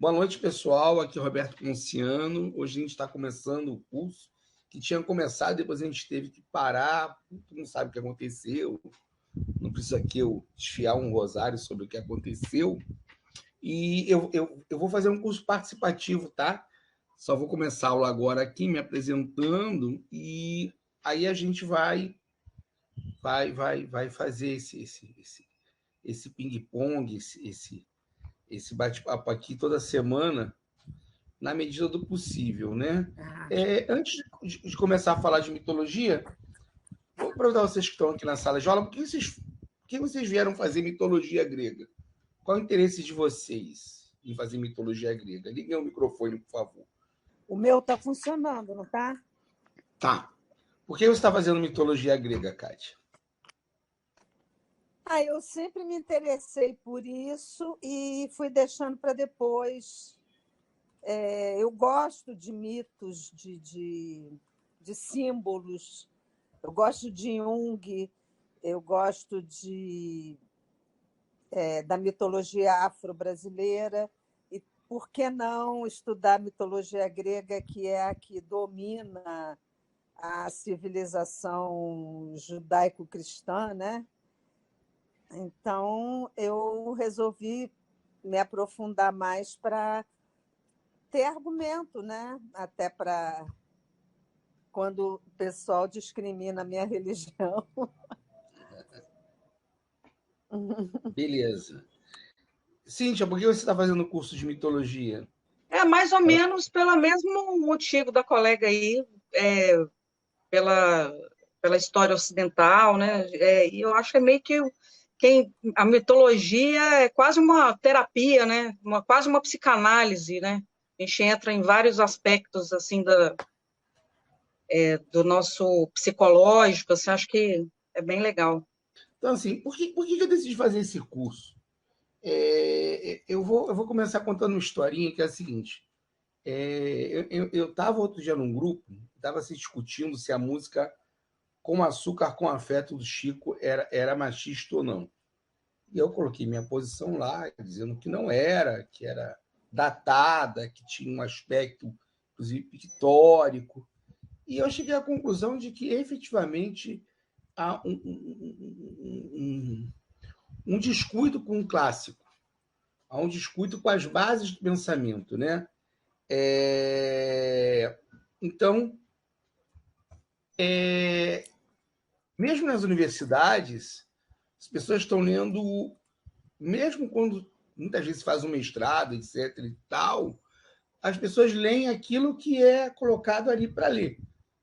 Boa noite, pessoal. Aqui é o Roberto Ponciano. Hoje a gente está começando o curso que tinha começado, depois a gente teve que parar. Tu não sabe o que aconteceu. Não precisa aqui eu desfiar um rosário sobre o que aconteceu. E eu vou fazer um curso participativo, tá? Só vou começar a aula agora aqui me apresentando e aí a gente vai fazer esse ping-pong, esse bate-papo aqui toda semana, na medida do possível, né? Antes de começar a falar de mitologia, vou perguntar a vocês que estão aqui na sala de aula, por que vocês vieram fazer mitologia grega? Qual é o interesse de vocês em fazer mitologia grega? Liguem o microfone, por favor. O meu está funcionando, não está? Tá. Por que você está fazendo mitologia grega, Kátia? Eu sempre me interessei por isso e fui deixando para depois. Eu gosto de mitos, de símbolos, eu gosto de Jung, eu gosto da mitologia afro-brasileira, e por que não estudar a mitologia grega, que é a que domina a civilização judaico-cristã, né? Então, eu resolvi me aprofundar mais para ter argumento, né? Até para quando o pessoal discrimina a minha religião. Beleza. Cíntia, por que você está fazendo o curso de mitologia? Mais ou menos pelo mesmo motivo da colega aí, pela história ocidental, né? E eu acho que é meio que a mitologia é quase uma terapia, né? Quase uma psicanálise, né? A gente entra em vários aspectos assim do nosso psicológico, assim, acho que é bem legal. Então, assim, por que eu decidi fazer esse curso? Eu vou começar contando uma historinha que é a seguinte. Eu estava outro dia num grupo, estava se discutindo se a música Com Açúcar com Afeto do Chico era machista ou não. E eu coloquei minha posição lá, dizendo que não era, que era datada, que tinha um aspecto, inclusive, pictórico. E eu cheguei à conclusão de que, efetivamente, há um descuido com o clássico, há um descuido com as bases do pensamento, né? Então, mesmo nas universidades, as pessoas estão lendo, mesmo quando muitas vezes faz um mestrado, etc. e tal, as pessoas leem aquilo que é colocado ali para ler.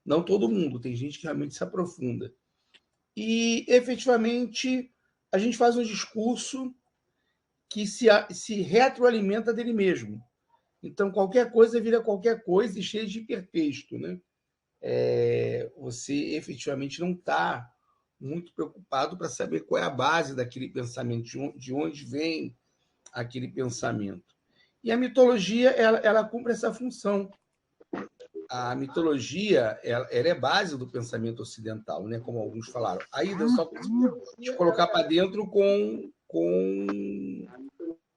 Não todo mundo, tem gente que realmente se aprofunda. E, efetivamente, a gente faz um discurso que se retroalimenta dele mesmo. Então, qualquer coisa vira qualquer coisa e cheio de hipertexto, né? Você efetivamente não está muito preocupado para saber qual é a base daquele pensamento, de onde vem aquele pensamento. E a mitologia, ela cumpre essa função. A mitologia, ela é base do pensamento ocidental, né? Como alguns falaram. Aí eu só consigo te colocar para dentro com...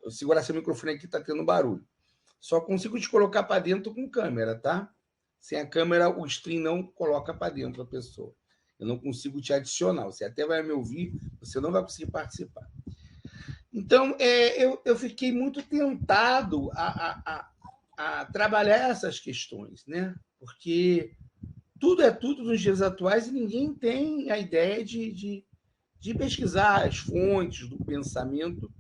Eu segurar seu microfone aqui, está tendo barulho. Só consigo te colocar para dentro com câmera, tá? Sem a câmera, o stream não coloca para dentro a pessoa. Eu não consigo te adicionar. Você até vai me ouvir, você não vai conseguir participar. Então, eu fiquei muito tentado a trabalhar essas questões, né? Porque tudo é tudo nos dias atuais e ninguém tem a ideia de pesquisar as fontes do pensamento.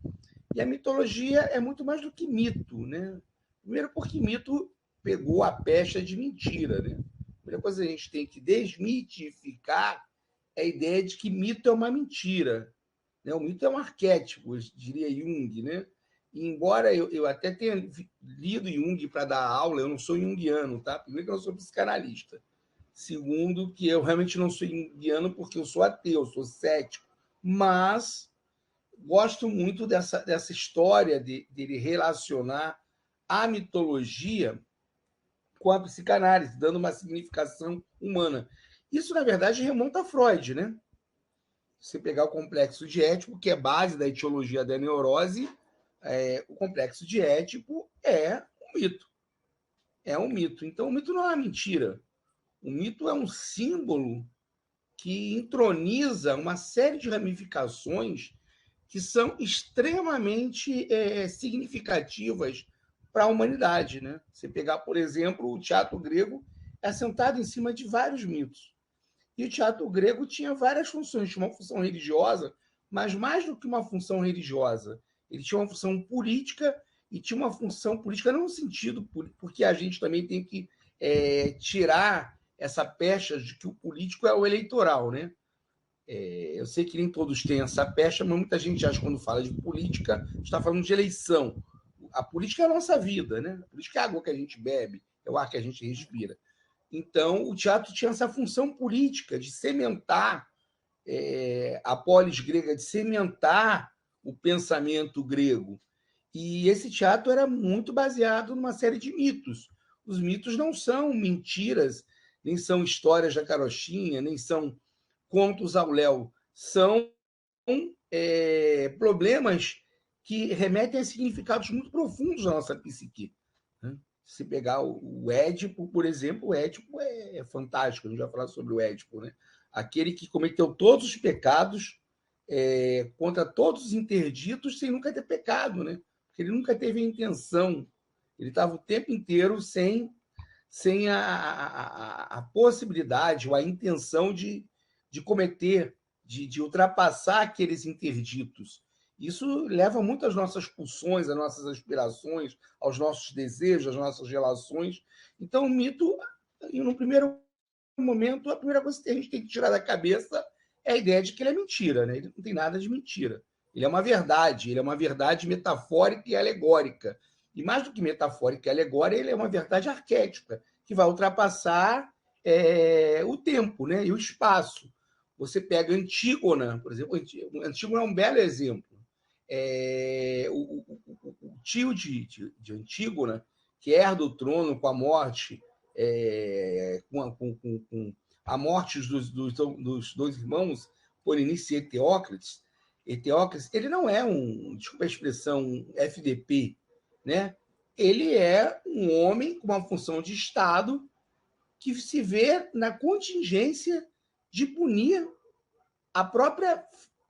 E a mitologia é muito mais do que mito, né? Primeiro porque mito pegou a pecha de mentira, né? A primeira coisa que a gente tem que desmitificar é a ideia de que mito é uma mentira. Né? O mito é um arquétipo, diria Jung, né? E embora eu até tenha lido Jung para dar aula, eu não sou junguiano, tá? Primeiro que eu não sou psicanalista. Segundo, que eu realmente não sou junguiano porque eu sou ateu, sou cético. Mas gosto muito dessa história dele relacionar a mitologia com a psicanálise, dando uma significação humana. Isso, na verdade, remonta a Freud, né? Você pegar o complexo de Édipo, que é base da etiologia da neurose, o complexo de Édipo é um mito. É um mito. Então, o mito não é uma mentira. O mito é um símbolo que entroniza uma série de ramificações que são extremamente significativas para a humanidade, né? Você pegar, por exemplo, o teatro grego é assentado em cima de vários mitos. E o teatro grego tinha várias funções. Tinha uma função religiosa, mas mais do que uma função religiosa, ele tinha uma função política e tinha uma função política não no sentido porque a gente também tem que tirar essa pecha de que o político é o eleitoral, né? Eu sei que nem todos têm essa pecha, mas muita gente acha que quando fala de política está falando de eleição. A política é a nossa vida, né? A política é a água que a gente bebe, é o ar que a gente respira. Então, o teatro tinha essa função política de cimentar a polis grega, de cimentar o pensamento grego. E esse teatro era muito baseado numa série de mitos. Os mitos não são mentiras, nem são histórias da carochinha, nem são contos ao léu. São problemas que remetem a significados muito profundos da nossa psique. Né? Se pegar o Édipo, por exemplo, o Édipo é fantástico, a gente vai falar sobre o Édipo, né? Aquele que cometeu todos os pecados contra todos os interditos sem nunca ter pecado, né? Porque ele nunca teve a intenção, ele estava o tempo inteiro sem a possibilidade ou a intenção de cometer, de ultrapassar aqueles interditos. Isso leva muito às nossas pulsões, às nossas aspirações, aos nossos desejos, às nossas relações. Então, o mito, no primeiro momento, a primeira coisa que a gente tem que tirar da cabeça é a ideia de que ele é mentira, né? Ele não tem nada de mentira. Ele é uma verdade metafórica e alegórica. E mais do que metafórica e alegórica, ele é uma verdade arquétipa, que vai ultrapassar o tempo, né? E o espaço. Você pega Antígona, por exemplo, Antígona é um belo exemplo. O tio de Antígona, que herda o trono com a morte, com a morte dos dois irmãos, Polinice e Eteócrates, ele não é desculpa a expressão, FDP, né? Ele é um homem com uma função de Estado que se vê na contingência de punir a própria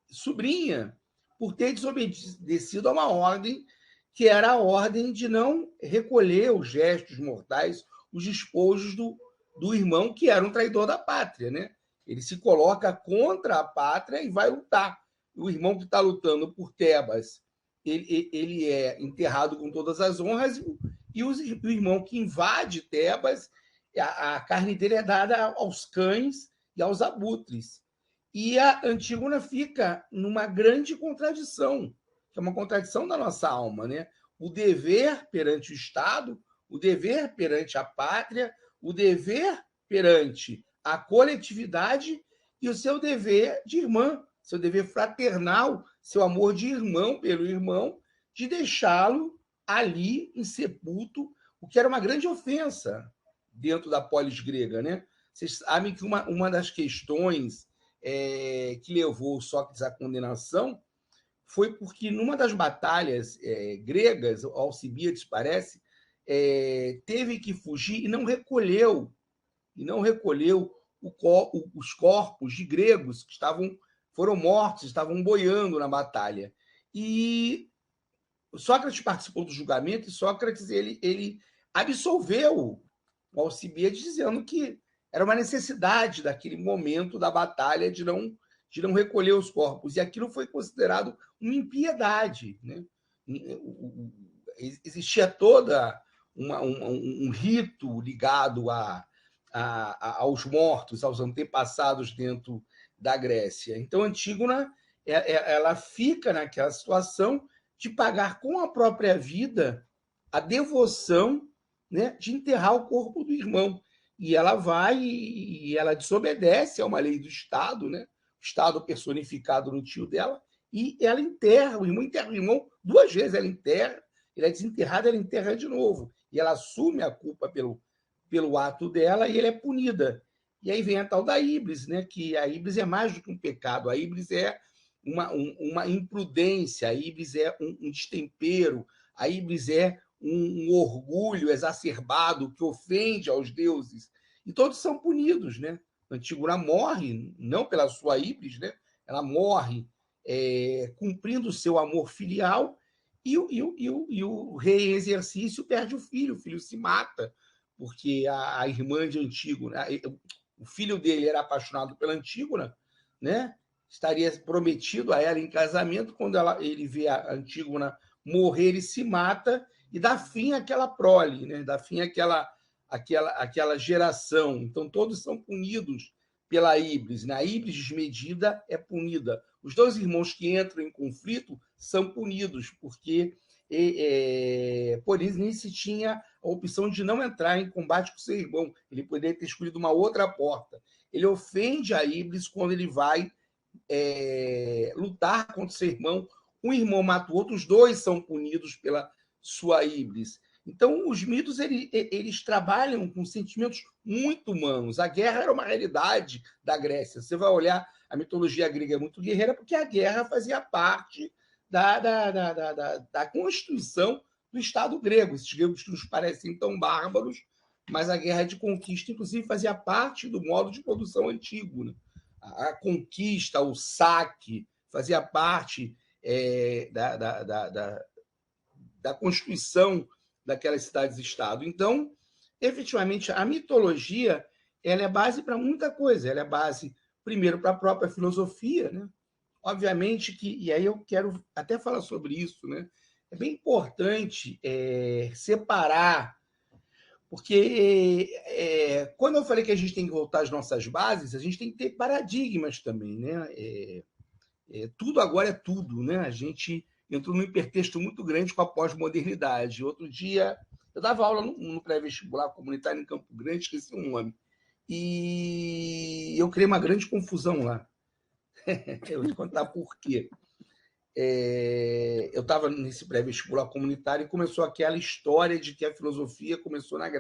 sobrinha por ter desobedecido a uma ordem que era a ordem de não recolher os gestos mortais, os despojos do irmão que era um traidor da pátria, né? Ele se coloca contra a pátria e vai lutar. O irmão que está lutando por Tebas, ele é enterrado com todas as honras, e o irmão que invade Tebas, a carne dele é dada aos cães e aos abutres. E a Antígona fica numa grande contradição, que é uma contradição da nossa alma, né? O dever perante o Estado, o dever perante a pátria, o dever perante a coletividade e o seu dever de irmã, seu dever fraternal, seu amor de irmão pelo irmão, de deixá-lo ali insepulto, o que era uma grande ofensa dentro da polis grega, né? Vocês sabem que uma das questões que levou Sócrates à condenação foi porque, numa das batalhas gregas, Alcibíades, parece, teve que fugir e não recolheu os corpos de gregos que foram mortos, estavam boiando na batalha. E Sócrates participou do julgamento e Sócrates ele absolveu o Alcibíades, dizendo que era uma necessidade daquele momento da batalha de não recolher os corpos. E aquilo foi considerado uma impiedade, né? Existia toda um rito ligado aos mortos, aos antepassados dentro da Grécia. Então, Antígona ela fica naquela situação de pagar com a própria vida a devoção, né, de enterrar o corpo do irmão. E ela vai e ela desobedece a uma lei do Estado, né? O Estado personificado no tio dela, e ela enterra o irmão 2 vezes. Ela enterra, ele é desenterrado, ela enterra de novo. E ela assume a culpa pelo ato dela e ela é punida. E aí vem a tal da híbris, né? Que a híbris é mais do que um pecado. A híbris é uma imprudência, a híbris é um destempero, a híbris é um orgulho exacerbado que ofende aos deuses. E todos são punidos, né? Antígona morre, não pela sua híbris, né? Ela morre cumprindo o seu amor filial, e o rei em exercício perde o filho se mata, porque a irmã de Antígona, o filho dele era apaixonado pela Antígona, né? Estaria prometido a ela em casamento, quando ele vê a Antígona morrer, ele se mata e dá fim àquela prole, né? Dá fim àquela geração. Então, todos são punidos pela híbris, né? A híbris desmedida é punida. Os dois irmãos que entram em conflito são punidos, porque por isso nem se tinha a opção de não entrar em combate com seu irmão. Ele poderia ter escolhido uma outra porta. Ele ofende a híbris quando ele vai lutar contra seu irmão. Um irmão mata o outro, os dois são punidos pela sua híbris. Então, os mitos eles trabalham com sentimentos muito humanos. A guerra era uma realidade da Grécia. Você vai olhar, a mitologia grega é muito guerreira, porque a guerra fazia parte da constituição do Estado grego. Esses gregos nos parecem tão bárbaros, mas a guerra de conquista, inclusive, fazia parte do modo de produção antigo, né? A conquista, o saque, fazia parte da constituição daquelas cidades-estado. Então, efetivamente, a mitologia ela é base para muita coisa. Ela é base, primeiro, para a própria filosofia, né? Obviamente que, e aí eu quero até falar sobre isso, né? É bem importante separar, porque quando eu falei que a gente tem que voltar às nossas bases, a gente tem que ter paradigmas também, né? Tudo agora é tudo, né? A gente entrou num hipertexto muito grande com a pós-modernidade. Outro dia, eu dava aula no pré-vestibular comunitário em Campo Grande, esqueci um nome, e eu criei uma grande confusão lá. Eu vou te contar por quê. Eu estava nesse pré-vestibular comunitário e começou aquela história de que a filosofia começou na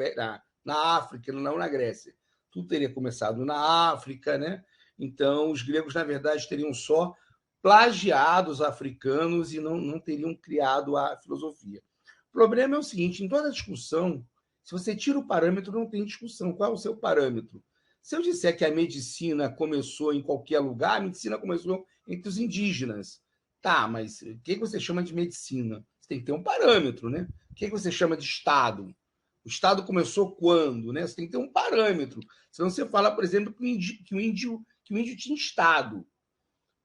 África, não na Grécia. Tudo teria começado na África, né? Então, os gregos, na verdade, teriam só plagiado os africanos e não teriam criado a filosofia. O problema é o seguinte: em toda discussão, se você tira o parâmetro, não tem discussão. Qual é o seu parâmetro? Se eu disser que a medicina começou em qualquer lugar, a medicina começou entre os indígenas. Tá, mas o que você chama de medicina? Você tem que ter um parâmetro, né? O que você chama de Estado? O Estado começou quando, né? Você tem que ter um parâmetro. Senão você fala, por exemplo, que o índio tinha Estado.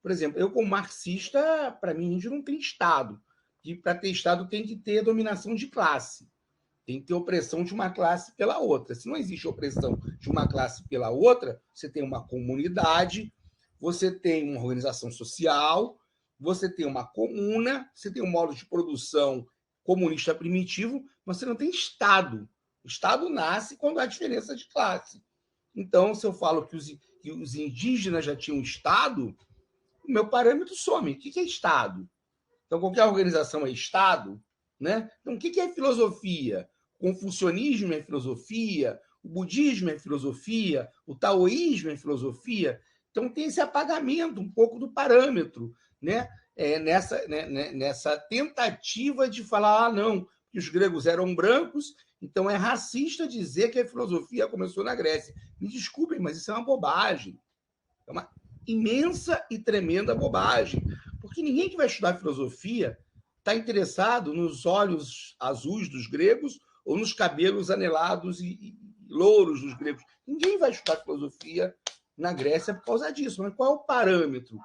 Por exemplo, eu, como marxista, para mim, índio não tem Estado. E para ter Estado tem que ter dominação de classe. Tem que ter opressão de uma classe pela outra. Se não existe opressão de uma classe pela outra, você tem uma comunidade, você tem uma organização social, você tem uma comuna, você tem um modo de produção comunista primitivo, mas você não tem Estado. O Estado nasce quando há diferença de classe. Então, se eu falo que os indígenas já tinham Estado, o meu parâmetro some. O que é Estado? Então, qualquer organização é Estado, né? Então, o que é filosofia? O confucionismo é filosofia, o budismo é filosofia, o taoísmo é filosofia. Então, tem esse apagamento um pouco do parâmetro, né? Nessa tentativa de falar, não, que os gregos eram brancos, então é racista dizer que a filosofia começou na Grécia. Me desculpem, mas isso é uma bobagem. É uma imensa e tremenda bobagem. Porque ninguém que vai estudar filosofia está interessado nos olhos azuis dos gregos ou nos cabelos anelados e louros dos gregos. Ninguém vai estudar filosofia na Grécia por causa disso. Mas qual é o parâmetro?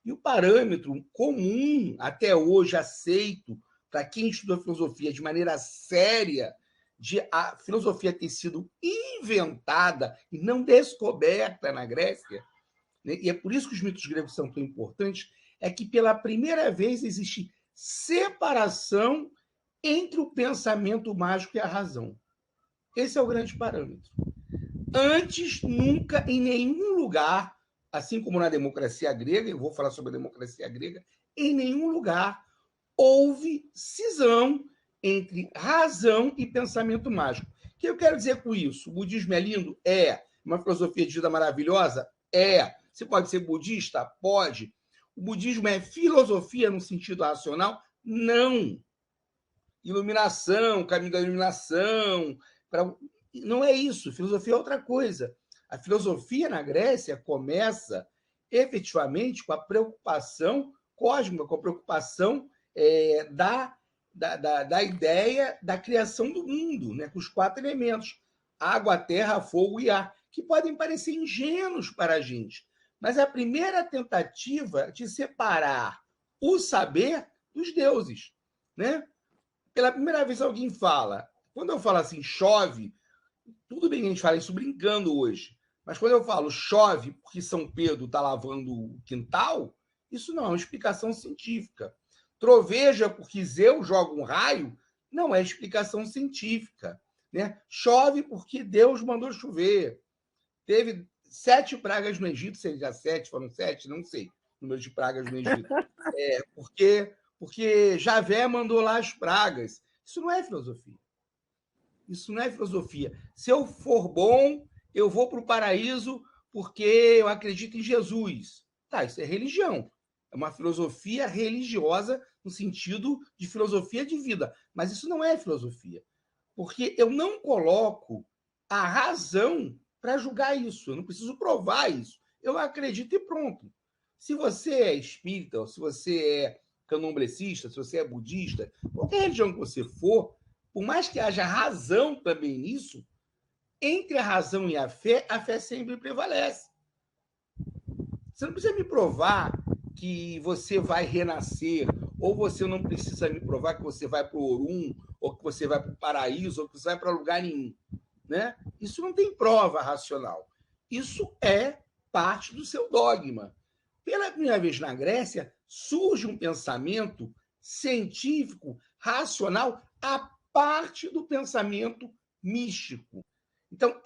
E o parâmetro comum, até hoje aceito, para quem estuda filosofia de maneira séria, de a filosofia ter sido inventada e não descoberta na Grécia, né? E é por isso que os mitos gregos são tão importantes, é que pela primeira vez existe separação entre o pensamento mágico e a razão. Esse é o grande parâmetro. Antes, nunca, em nenhum lugar, assim como na democracia grega, eu vou falar sobre a democracia grega, em nenhum lugar houve cisão entre razão e pensamento mágico. O que eu quero dizer com isso? O budismo é lindo? É. Uma filosofia de vida maravilhosa? É. Você pode ser budista? Pode. O budismo é filosofia no sentido racional? Não. Iluminação, caminho da iluminação. Não é isso. Filosofia é outra coisa. A filosofia na Grécia começa efetivamente com a preocupação cósmica, com a preocupação da ideia da criação do mundo, né? Com os 4 elementos: água, terra, fogo e ar, que podem parecer ingênuos para a gente, mas é a primeira tentativa de separar o saber dos deuses, né? Pela primeira vez alguém fala, quando eu falo assim, chove, tudo bem que a gente fala isso brincando hoje, mas quando eu falo chove porque São Pedro está lavando o quintal, isso não é uma explicação científica. Troveja porque Zeus joga um raio, não é explicação científica, né? Chove porque Deus mandou chover. Teve 7 pragas no Egito, seja 7, foram 7, não sei o número de pragas no Egito. Porque Javé mandou lá as pragas. Isso não é filosofia. Isso não é filosofia. Se eu for bom, eu vou para o paraíso porque eu acredito em Jesus. Tá, isso é religião. É uma filosofia religiosa no sentido de filosofia de vida. Mas isso não é filosofia. Porque eu não coloco a razão para julgar isso. Eu não preciso provar isso. Eu acredito e pronto. Se você é espírita, ou se você é candomblecista, se você é budista, qualquer religião que você for, por mais que haja razão também nisso, entre a razão e a fé sempre prevalece. Você não precisa me provar que você vai renascer, ou você não precisa me provar que você vai para o Orum, ou que você vai para o paraíso, ou que você vai para lugar nenhum, né? Isso não tem prova racional. Isso é parte do seu dogma. Pela primeira vez na Grécia, surge um pensamento científico, racional, a parte do pensamento místico. Então,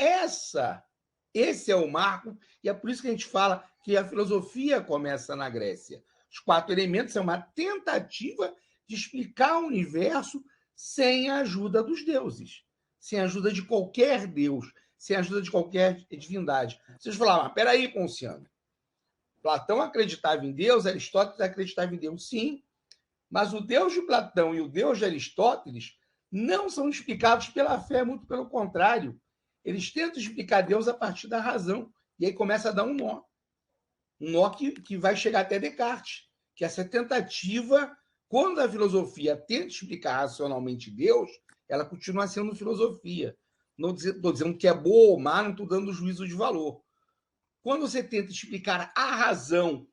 esse é o marco, e é por isso que a gente fala que a filosofia começa na Grécia. Os 4 elementos são uma tentativa de explicar o universo sem a ajuda dos deuses, sem a ajuda de qualquer deus, sem a ajuda de qualquer divindade. Vocês falaram, mas peraí, Ponciano, Platão acreditava em Deus, Aristóteles acreditava em Deus, sim, mas o Deus de Platão e o Deus de Aristóteles não são explicados pela fé, muito pelo contrário. Eles tentam explicar Deus a partir da razão, e aí começa a dar um nó que vai chegar até Descartes, que essa tentativa, quando a filosofia tenta explicar racionalmente Deus, ela continua sendo filosofia. Não estou dizendo que é boa ou má, não estou dando juízo de valor. Quando você tenta explicar a razão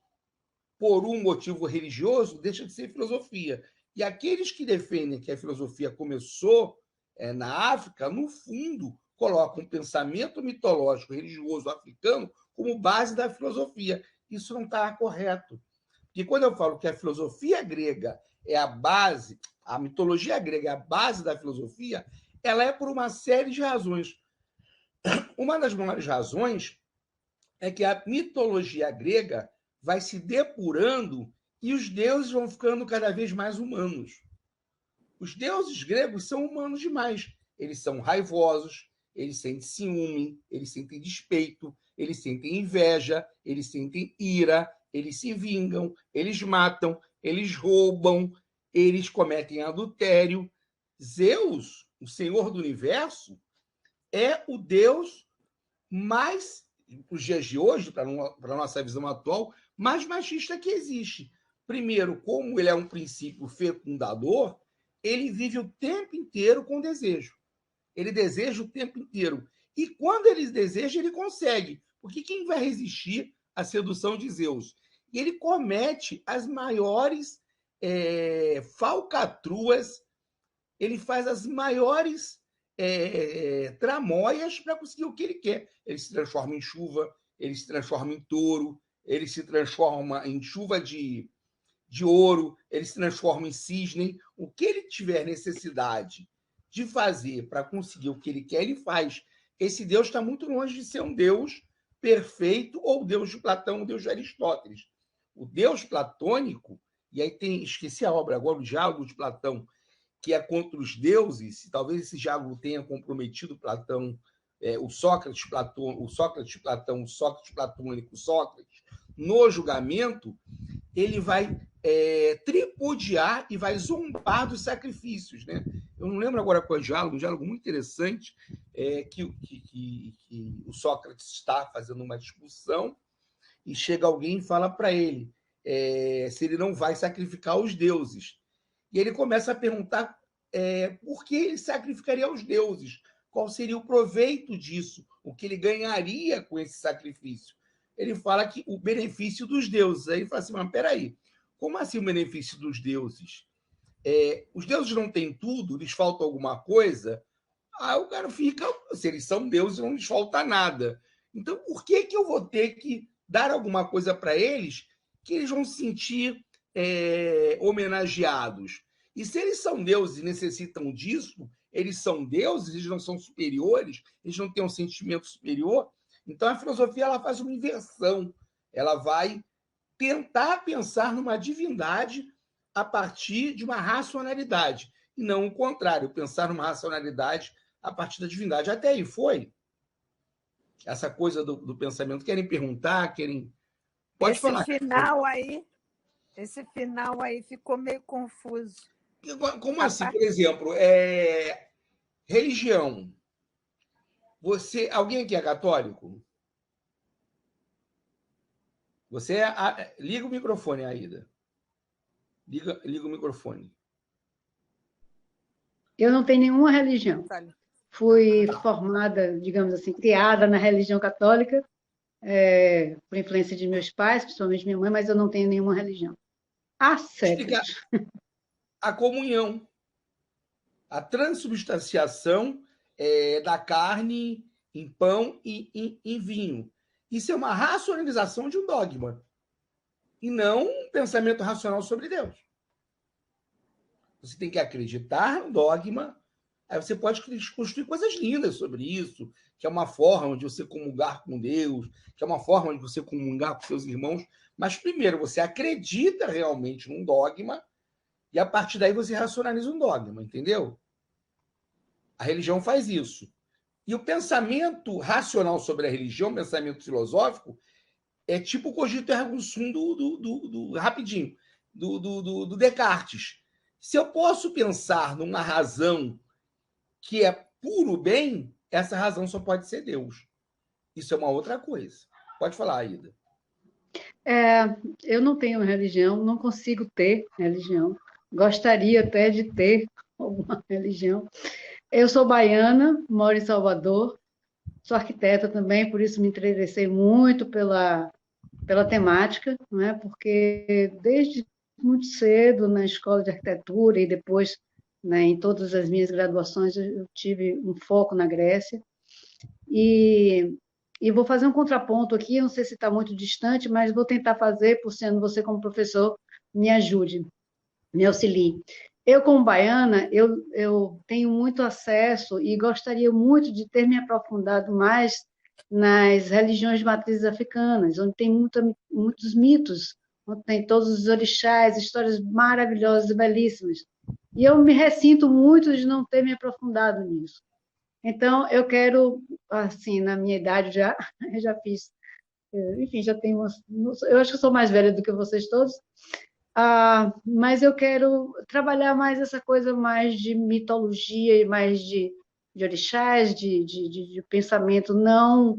por um motivo religioso, deixa de ser filosofia. E aqueles que defendem que a filosofia começou na África, no fundo, colocam um pensamento mitológico religioso africano como base da filosofia. Isso não está correto. Porque quando eu falo que a filosofia grega é a base, a mitologia grega é a base da filosofia, ela é por uma série de razões. Uma das maiores razões é que a mitologia grega vai se depurando e os deuses vão ficando cada vez mais humanos. Os deuses gregos são humanos demais. Eles são raivosos, eles sentem ciúme, eles sentem despeito, eles sentem inveja, eles sentem ira, eles se vingam, eles matam, eles roubam, eles cometem adultério. Zeus, o Senhor do Universo, é o Deus mais, nos dias de hoje, para a nossa visão atual, mais machista que existe. Primeiro, como ele é um princípio fecundador, ele vive o tempo inteiro com desejo. Ele deseja o tempo inteiro. E quando ele deseja, ele consegue. Porque quem vai resistir à sedução de Zeus? E ele comete as maiores falcatruas, ele faz as maiores tramóias para conseguir o que ele quer. Ele se transforma em chuva, ele se transforma em touro, ele se transforma em chuva de ouro, ele se transforma em cisne. O que ele tiver necessidade de fazer para conseguir o que ele quer, ele faz. Esse Deus está muito longe de ser um Deus perfeito ou o Deus de Platão, o Deus de Aristóteles. O Deus platônico, e aí esqueci a obra agora, o Diálogo de Platão, que é contra os deuses, talvez esse diálogo tenha comprometido Platão, o Sócrates platônico, Sócrates, no julgamento, ele vai tripudiar e vai zombar dos sacrifícios, né? Eu não lembro agora qual é o diálogo muito interessante, que o Sócrates está fazendo uma discussão e chega alguém e fala para ele se ele não vai sacrificar os deuses. E ele começa a perguntar por que ele sacrificaria os deuses, qual seria o proveito disso, o que ele ganharia com esse sacrifício. Ele fala que o benefício dos deuses. Aí ele fala assim, mas peraí, como assim o benefício dos deuses? Os deuses não têm tudo, lhes falta alguma coisa? O cara fica, se eles são deuses, não lhes falta nada. Então, por que eu vou ter que dar alguma coisa para eles que eles vão se sentir homenageados? E se eles são deuses e necessitam disso, eles são deuses, eles não são superiores, eles não têm um sentimento superior. Então, a filosofia ela faz uma inversão. Ela vai tentar pensar numa divindade a partir de uma racionalidade, e não o contrário, pensar numa racionalidade a partir da divindade. Até aí foi essa coisa do pensamento. Querem perguntar? Pode falar. Esse final aí ficou meio confuso. Como assim? Por exemplo, religião. Alguém aqui é católico? Liga o microfone, Aida. Liga o microfone. Eu não tenho nenhuma religião. Fui formada, digamos assim, criada na religião católica, por influência de meus pais, principalmente minha mãe, mas eu não tenho nenhuma religião. Há séculos. A comunhão, a transubstanciação da carne em pão e em vinho. Isso é uma racionalização de um dogma, e não um pensamento racional sobre Deus. Você tem que acreditar no dogma, aí você pode construir coisas lindas sobre isso, que é uma forma de você comungar com Deus, que é uma forma de você comungar com seus irmãos, mas primeiro você acredita realmente num dogma, e a partir daí você racionaliza um dogma, entendeu? A religião faz isso. E o pensamento racional sobre a religião, o pensamento filosófico, é tipo o cogito ergo sum rapidinho, do Descartes. Se eu posso pensar numa razão que é puro bem, essa razão só pode ser Deus. Isso é uma outra coisa. Pode falar, Aida. Eu não tenho religião, não consigo ter religião. Gostaria até de ter alguma religião. Eu sou baiana, moro em Salvador, sou arquiteta também, por isso me interessei muito pela temática, não é? Porque desde muito cedo na escola de arquitetura e depois, né, em todas as minhas graduações eu tive um foco na Grécia. E vou fazer um contraponto aqui, não sei se está muito distante, mas vou tentar fazer, por sendo você como professor, me ajude, me auxilie. Eu, como baiana, eu tenho muito acesso e gostaria muito de ter me aprofundado mais nas religiões de matrizes africanas, onde tem muitos mitos, onde tem todos os orixás, histórias maravilhosas e belíssimas. E eu me ressinto muito de não ter me aprofundado nisso. Então, eu quero, assim, na minha idade já fiz, enfim, já tenho eu acho que eu sou mais velha do que vocês todos, mas eu quero trabalhar mais essa coisa mais de mitologia e mais de orixás, de pensamento. Não,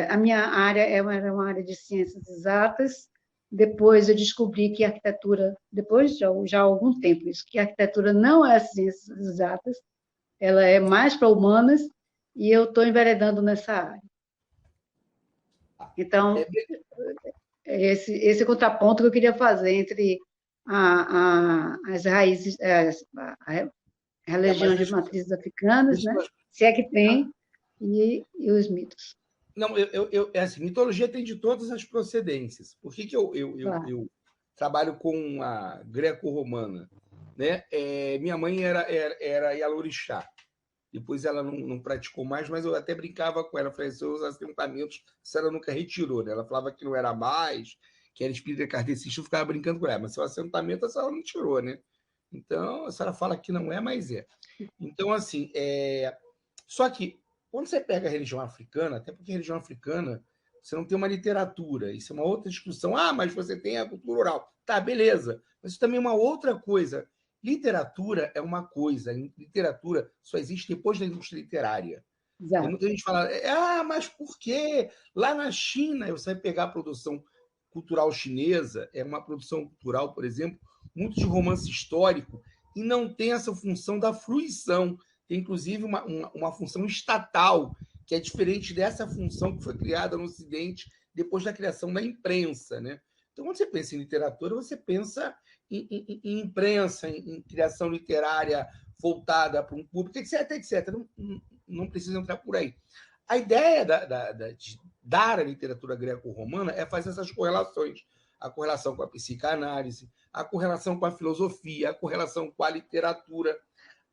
a minha área era uma área de ciências exatas. Depois eu descobri que a arquitetura, depois já há algum tempo isso, que a arquitetura não é ciências exatas, ela é mais para humanas, e eu estou enveredando nessa área. Então, esse contraponto que eu queria fazer entre as raízes, a religião de matrizes africanas, né? Se é que tem, e os mitos. Não, assim, mitologia tem de todas as procedências. Por que eu trabalho com a greco-romana? Né? Minha mãe era Yalorixá. Depois ela não praticou mais, mas eu até brincava com ela. Eu falei, seus assentamentos, a senhora nunca retirou, né? Ela falava que não era mais, que era espírita kardecista, eu ficava brincando com ela. Mas seu assentamento, a senhora não tirou, né? Então, a senhora fala que não é, mas é. Então, assim, só que, quando você pega a religião africana, até porque a religião africana você não tem uma literatura. Isso é uma outra discussão. Ah, mas você tem a cultura oral. Tá, beleza. Mas isso também é uma outra coisa. Literatura é uma coisa. Literatura só existe depois da indústria literária. Tem Exato. muita gente fala, mas por quê? Lá na China, você vai pegar a produção cultural chinesa, é uma produção cultural, por exemplo, muito de romance histórico, e não tem essa função da fruição. Tem, inclusive, uma função estatal, que é diferente dessa função que foi criada no Ocidente depois da criação da imprensa, né? Então, quando você pensa em literatura, você pensa em imprensa, em criação literária voltada para um público, etc, etc. Não precisa entrar por aí. A ideia de dar a literatura greco-romana é fazer essas correlações. A correlação com a psicanálise, a correlação com a filosofia, a correlação com a literatura.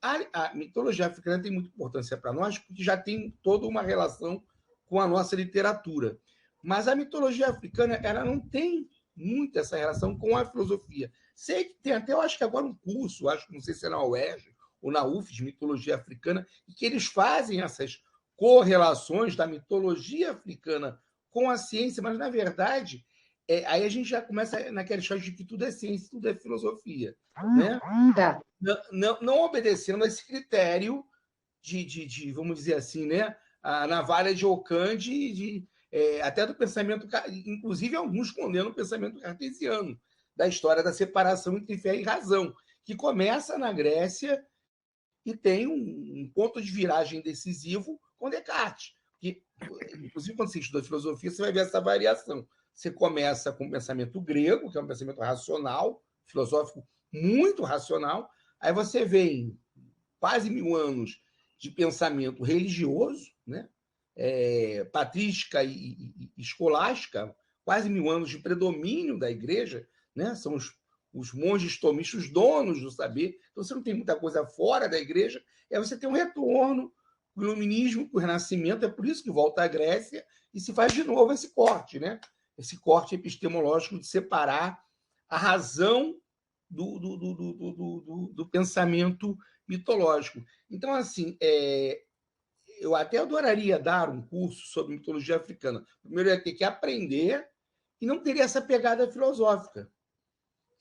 A mitologia africana tem muita importância para nós, porque já tem toda uma relação com a nossa literatura. Mas a mitologia africana ela não tem muito essa relação com a filosofia. Sei que tem até, eu acho que agora um curso, não sei se é na UERJ ou na UF, de mitologia africana, e que eles fazem essas correlações da mitologia africana com a ciência, mas, na verdade, aí a gente já começa naquela história de que tudo é ciência, tudo é filosofia. Né? Tá. Não obedecendo a esse critério de, vamos dizer assim, né? A navalha de Ockham, até do pensamento, inclusive alguns condenam o pensamento cartesiano, da história da separação entre fé e razão, que começa na Grécia e tem um ponto de viragem decisivo com Descartes. Que, inclusive, quando você estuda filosofia, você vai ver essa variação. Você começa com o pensamento grego, que é um pensamento racional, filosófico muito racional, aí você vê quase 1000 anos de pensamento religioso, né? Patrística e escolástica, quase 1000 anos de predomínio da igreja, né? São os monges tomistas, os donos do saber. Então, você não tem muita coisa fora da igreja, você tem um retorno, o iluminismo, o renascimento, é por isso que volta à Grécia e se faz de novo esse corte, né? Esse corte epistemológico de separar a razão do pensamento mitológico. Então, assim, eu até adoraria dar um curso sobre mitologia africana. Primeiro, eu ia ter que aprender e não teria essa pegada filosófica,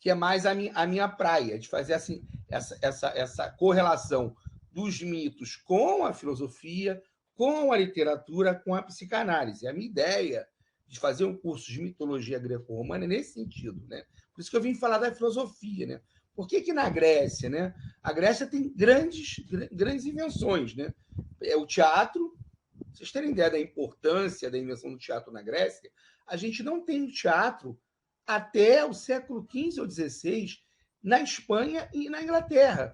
que é mais a minha praia, de fazer assim, essa correlação dos mitos com a filosofia, com a literatura, com a psicanálise. A minha ideia de fazer um curso de mitologia greco-romana é nesse sentido, né? Por isso que eu vim falar da filosofia, né? Por que na Grécia, né? A Grécia tem grandes invenções, né? O teatro, vocês terem ideia da importância da invenção do teatro na Grécia, a gente não tem teatro até o século XV ou XVI na Espanha e na Inglaterra.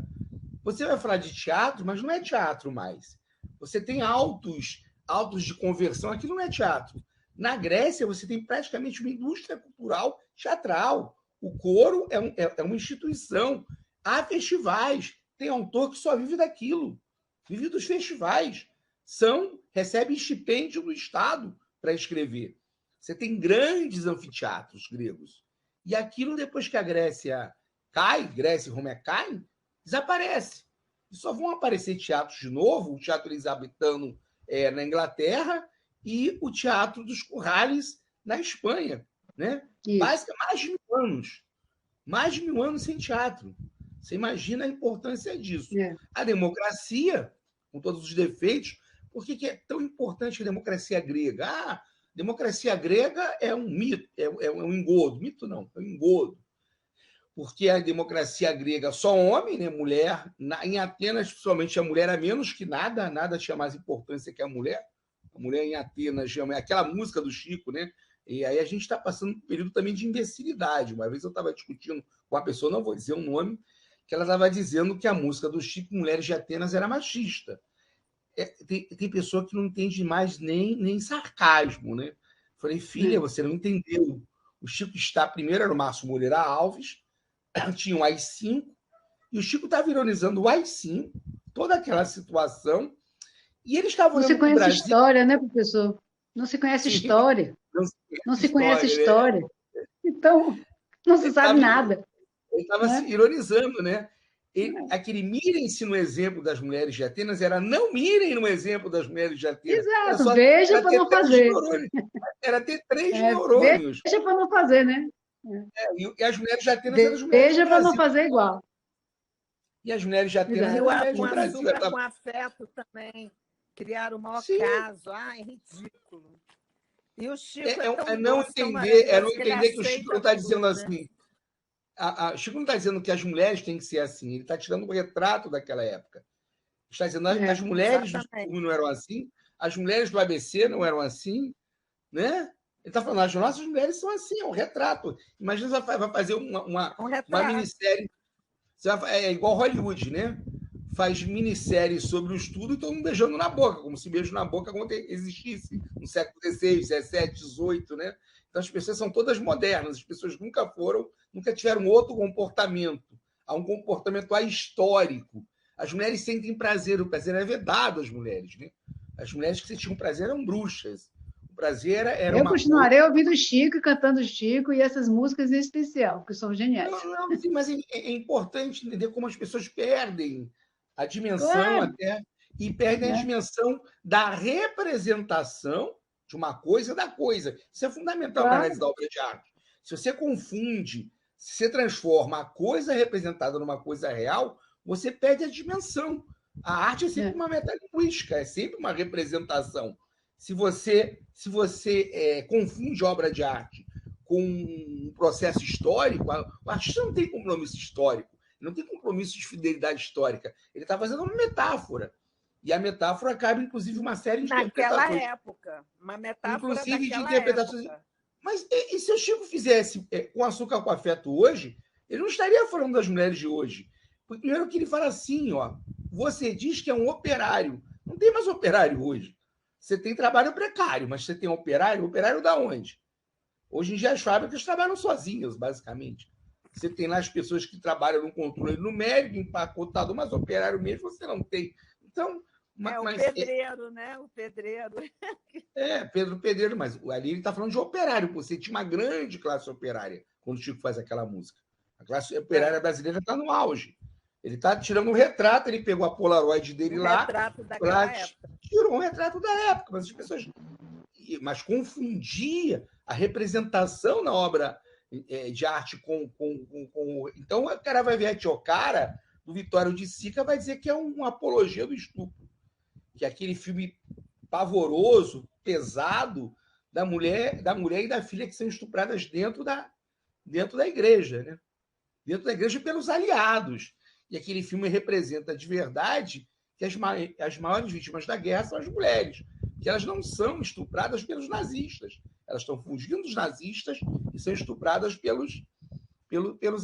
Você vai falar de teatro, mas não é teatro mais. Você tem autos de conversão, aquilo não é teatro. Na Grécia, você tem praticamente uma indústria cultural teatral. O coro é uma instituição. Há festivais. Tem autor que só vive daquilo. Vive dos festivais. Recebe estipêndio do Estado para escrever. Você tem grandes anfiteatros gregos. E aquilo, depois que a Grécia cai, Grécia e Roma caem, desaparece. E só vão aparecer teatros de novo, o Teatro Elisabetano na Inglaterra e o Teatro dos Currales na Espanha. Né? Mais de 1000 anos. Mais de 1000 anos sem teatro. Você imagina a importância disso. A democracia, com todos os defeitos, por que é tão importante a democracia grega? A democracia grega é um mito, é um engodo. Mito não, é um engodo. Porque a democracia grega só homem, né? Mulher. Em Atenas, principalmente, a mulher era menos que nada, nada tinha mais importância que a mulher. A mulher em Atenas, aquela música do Chico, né? E aí a gente está passando um período também de imbecilidade. Uma vez eu estava discutindo com uma pessoa, não vou dizer o nome, que ela estava dizendo que a música do Chico, Mulheres de Atenas, era machista. Tem pessoa que não entende mais nem sarcasmo, né? Falei, filha, você não entendeu. O Chico primeiro era o Márcio Moreira Alves, tinha o AI-5, e o Chico estava ironizando o AI-5, toda aquela situação, e eles estavam olhando para o Brasil... Não se conhece história, né, professor? Não se conhece história. Não se conhece história. Então, não se sabe nada. Ele estava se ironizando, né? Aquele mirem-se no exemplo das mulheres de Atenas era não mirem no exemplo das mulheres de Atenas. Exato, veja para não fazer. Era ter 3 neurônios. Veja para não fazer, né? E as mulheres de Atenas eram as mulheres Veja do para não Brasil. fazer igual. E as mulheres de Atenas E eram o as mulheres do Brasil. açúcar com afeto também. Criaram o maior caso. Ai, ridículo. E o Chico é não entender que o Chico não está dizendo assim. O Chico não está dizendo que as mulheres têm que ser assim. Ele está tirando um retrato daquela época. Está dizendo que as mulheres do filme não eram assim, as mulheres do ABC não eram assim, né? Ele está falando, as nossas mulheres são assim, é um retrato. Imagina você vai fazer uma minissérie. É igual Hollywood, né? Faz minissérie sobre o estudo e todo mundo beijando na boca, como se beijo na boca existisse no século XVI, XVII, XVIII, né? Então as pessoas são todas modernas, as pessoas nunca tiveram outro comportamento. Há um comportamento ahistórico. As mulheres sentem prazer, o prazer é vedado às mulheres, né? As mulheres que sentiam prazer eram bruxas. O prazer era Eu continuarei ouvindo Chico, cantando Chico e essas músicas em especial, que são geniais. Não, sim, mas é importante entender como as pessoas perdem a dimensão até e perdem a dimensão da representação de uma coisa da coisa. Isso é fundamental na análise da obra de arte. Se você confunde, se você transforma a coisa representada numa coisa real, você perde a dimensão. A arte é sempre uma metalinguística, é sempre uma representação. Se você confunde obra de arte com um processo histórico, o artista não tem compromisso histórico, não tem compromisso de fidelidade histórica. Ele está fazendo uma metáfora. E a metáfora cabe, inclusive, uma série de interpretações. Naquela época. Uma metáfora inclusive de interpretações. Época. Mas e se o Chico fizesse com açúcar com afeto hoje, ele não estaria falando das mulheres de hoje. Primeiro que ele fala assim, ó, você diz que é um operário. Não tem mais operário hoje. Você tem trabalho precário, mas você tem operário? Operário da onde? Hoje em dia as fábricas trabalham sozinhas, basicamente. Você tem lá as pessoas que trabalham no controle numérico, empacotado, mas operário mesmo você não tem. Então, o pedreiro, né? O pedreiro. Pedro Pedreiro, mas ali ele está falando de operário. Você tinha uma grande classe operária quando o Chico faz aquela música. A classe operária brasileira está no auge. Ele está tirando um retrato, ele pegou a Polaroid dele tirou um retrato da época, mas as pessoas confundia a representação na obra de arte com. Então, o cara vai ver a Tiocara, do Vitório de Sica, vai dizer que é uma apologia do estupro. Que é aquele filme pavoroso, pesado, da mulher e da filha que são estupradas dentro da igreja, né? Dentro da igreja pelos aliados. E aquele filme representa de verdade que as maiores vítimas da guerra são as mulheres, que elas não são estupradas pelos nazistas. Elas estão fugindo dos nazistas e são estupradas pelos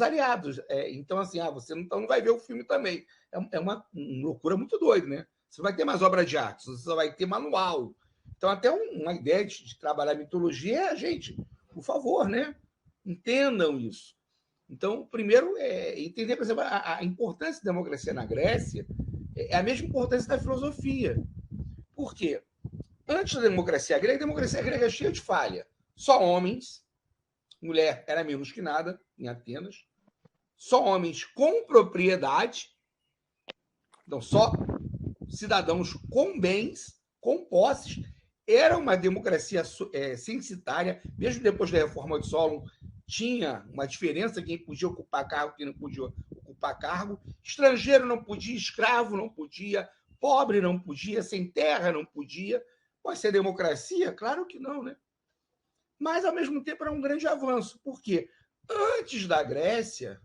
aliados. Então, assim, você não vai ver o filme também. É uma loucura muito doida, né? Você vai ter mais obra de arte, você só vai ter manual. Então, até uma ideia de trabalhar mitologia gente, por favor, né? Entendam isso. Então, primeiro, entender, por exemplo, a importância da democracia na Grécia é a mesma importância da filosofia. Por quê? Antes da democracia grega, a democracia grega é cheia de falha. Só homens, mulher era menos que nada em Atenas, só homens com propriedade, então só cidadãos com bens, com posses. Era uma democracia censitária, mesmo depois da reforma de Solon, tinha uma diferença quem podia ocupar cargo e quem não podia ocupar cargo. Estrangeiro não podia, escravo não podia, pobre não podia, sem terra não podia. Pode ser democracia? Claro que não, né? Mas, ao mesmo tempo, era um grande avanço. Por quê? Antes da Grécia,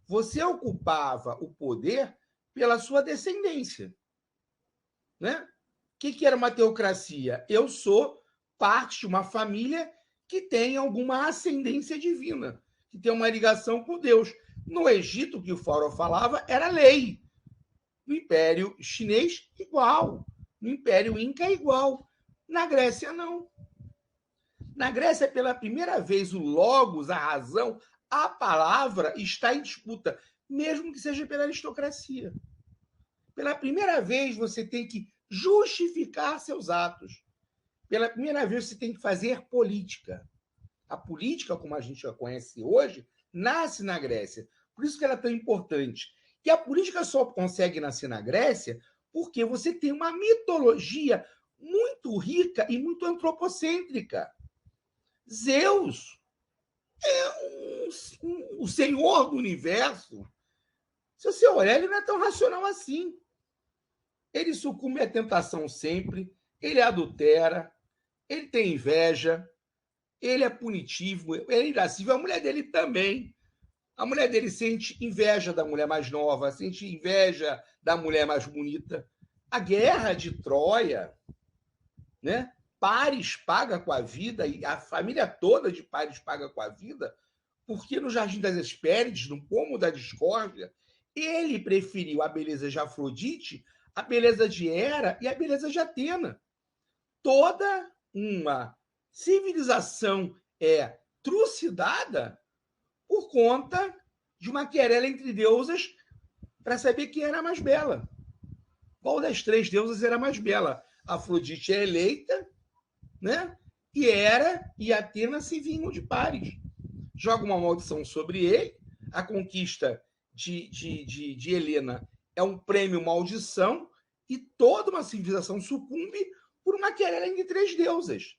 você ocupava o poder pela sua descendência. Né? O que era uma teocracia? Eu sou parte de uma família que tem alguma ascendência divina, que tem uma ligação com Deus. No Egito, o que o faraó falava era lei. No Império Chinês, igual. No Império Inca, igual. Na Grécia, não. Na Grécia, pela primeira vez, o logos, a razão, a palavra está em disputa, mesmo que seja pela aristocracia. Pela primeira vez, você tem que justificar seus atos. Pela primeira vez, você tem que fazer política. A política, como a gente a conhece hoje, nasce na Grécia. Por isso que ela é tão importante. que a política só consegue nascer na Grécia porque você tem uma mitologia muito rica e muito antropocêntrica. Zeus é o senhor do universo. Se você olhar, ele não é tão racional assim. Ele sucumbe à tentação sempre, ele adultera, ele tem inveja, ele é punitivo, ele é irascível. A mulher dele também. A mulher dele sente inveja da mulher mais nova, sente inveja da mulher mais bonita. A guerra de Troia, né? Paris paga com a vida, e a família toda de Paris paga com a vida, porque no Jardim das Hespérides, no pomo da discórdia, ele preferiu a beleza de Afrodite, a beleza de Hera e a beleza de Atena. Toda uma civilização é trucidada por conta de uma querela entre deusas para saber quem era mais bela. Qual das três deusas era mais bela? Afrodite é eleita, né? E Hera e Atena se vingam de Paris. Joga uma maldição sobre ele. A conquista de Helena é um prêmio maldição e toda uma civilização sucumbe por uma querela entre três deusas.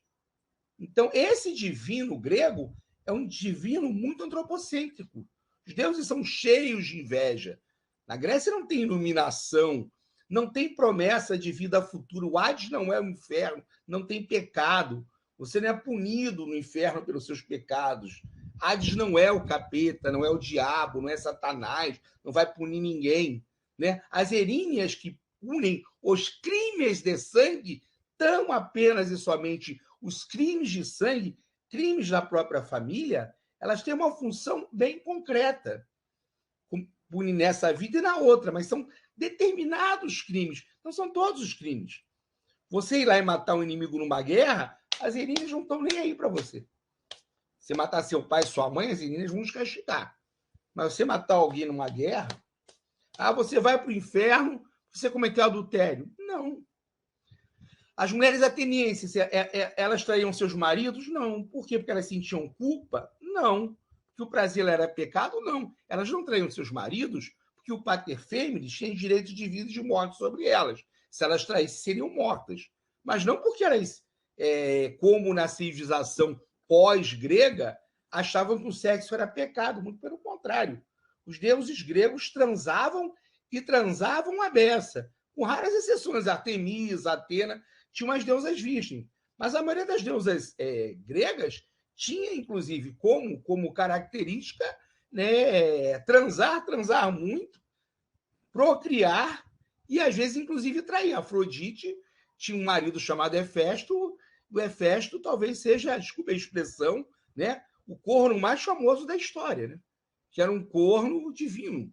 Então, esse divino grego é um divino muito antropocêntrico. Os deuses são cheios de inveja. Na Grécia não tem iluminação, não tem promessa de vida futura. O Hades não é o inferno, não tem pecado. Você não é punido no inferno pelos seus pecados. Hades não é o capeta, não é o diabo, não é Satanás, não vai punir ninguém. Né? As Eríneas que punem os crimes de sangue, tão apenas e somente os crimes de sangue, crimes da própria família, elas têm uma função bem concreta. Punem nessa vida e na outra, mas são determinados crimes, não são todos os crimes. Você ir lá e matar um inimigo numa guerra, as Eríneas não estão nem aí para você. Você matar seu pai e sua mãe, as Eríneas vão te castigar. Mas você matar alguém numa guerra, você vai para o inferno, você cometeu adultério. Não. As mulheres atenienses, elas traíam seus maridos? Não. Por quê? Porque elas sentiam culpa? Não. Porque o prazer era pecado? Não. Elas não traíam seus maridos porque o pater familias tinha direito de vida e de morte sobre elas. Se elas traíssem, seriam mortas. Mas não porque elas, como na civilização pós-grega, achavam que o sexo era pecado. Muito pelo contrário. Os deuses gregos transavam e transavam à beça. Com raras exceções, Artemisa, Atena, tinham as deusas virgens. Mas a maioria das deusas gregas tinha, inclusive, como característica, né, transar muito, procriar e, às vezes, inclusive, trair. Afrodite tinha um marido chamado Hefesto. O Hefesto talvez seja, desculpa a expressão, né, o corno mais famoso da história, né? Que era um corno divino.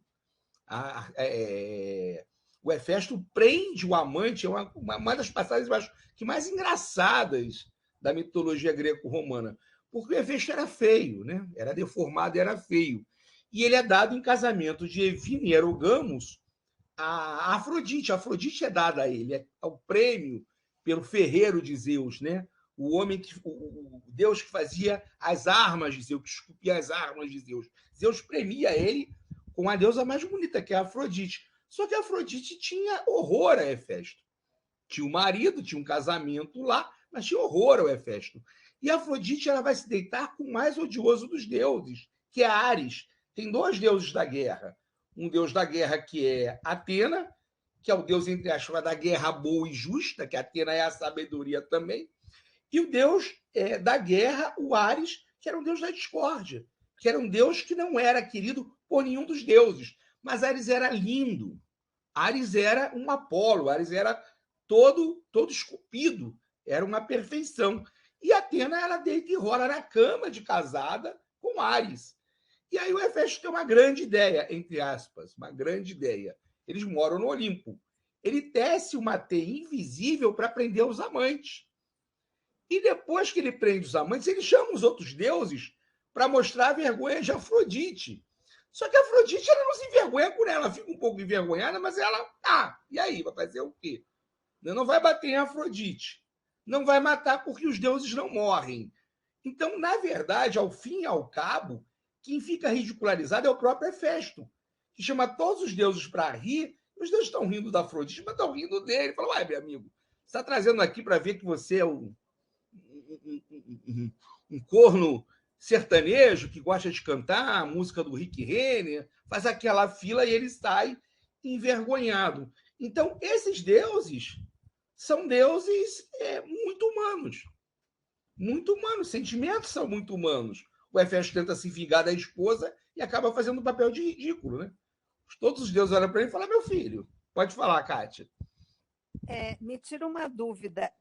O Hefesto prende o amante, é uma das passagens, eu acho, que mais engraçadas da mitologia greco-romana, porque o Hefesto era feio, né? Era deformado e era feio. E ele é dado em casamento de Evine e Erogamos a Afrodite. A Afrodite é dada a ele, é o prêmio pelo ferreiro de Zeus, né? O homem o Deus que fazia as armas de Zeus, que esculpia as armas de Zeus. Zeus premia ele com a deusa mais bonita, que é a Afrodite. Só que a Afrodite tinha horror a Hefesto. Tinha um marido, tinha um casamento lá, mas tinha horror ao Hefesto. E a Afrodite ela vai se deitar com o mais odioso dos deuses, que é Ares. Tem dois deuses da guerra. Um deus da guerra que é Atena, que é o deus, entre aspas, da guerra boa e justa, que Atena é a sabedoria também. E o deus da guerra, o Ares, que era um deus da discórdia, que era um deus que não era querido por nenhum dos deuses. Mas Ares era lindo. Ares era um Apolo. Ares era todo esculpido. Era uma perfeição. E Atena, ela deita e rola na cama de casada com Ares. E aí o Hefesto tem uma grande ideia, entre aspas, uma grande ideia. Eles moram no Olimpo. Ele tece uma teia invisível para prender os amantes. E depois que ele prende os amantes, ele chama os outros deuses para mostrar a vergonha de Afrodite. Só que a Afrodite ela não se envergonha por ela, fica um pouco envergonhada, mas ela, e aí, vai fazer o quê? Não vai bater em Afrodite, não vai matar porque os deuses não morrem. Então, na verdade, ao fim e ao cabo, quem fica ridicularizado é o próprio Hefesto, que chama todos os deuses para rir, e os deuses estão rindo da Afrodite, mas estão rindo dele. Fala, uai, meu amigo, você está trazendo aqui para ver que você é um corno sertanejo que gosta de cantar a música do Rick Renner, faz aquela fila e ele sai envergonhado. Então, esses deuses são deuses muito humanos. Muito humanos, sentimentos são muito humanos. O Hefesto tenta se vingar da esposa e acaba fazendo um papel de ridículo, né? Todos os deuses olham para ele e falam, meu filho, pode falar, Kátia. Me tira uma dúvida.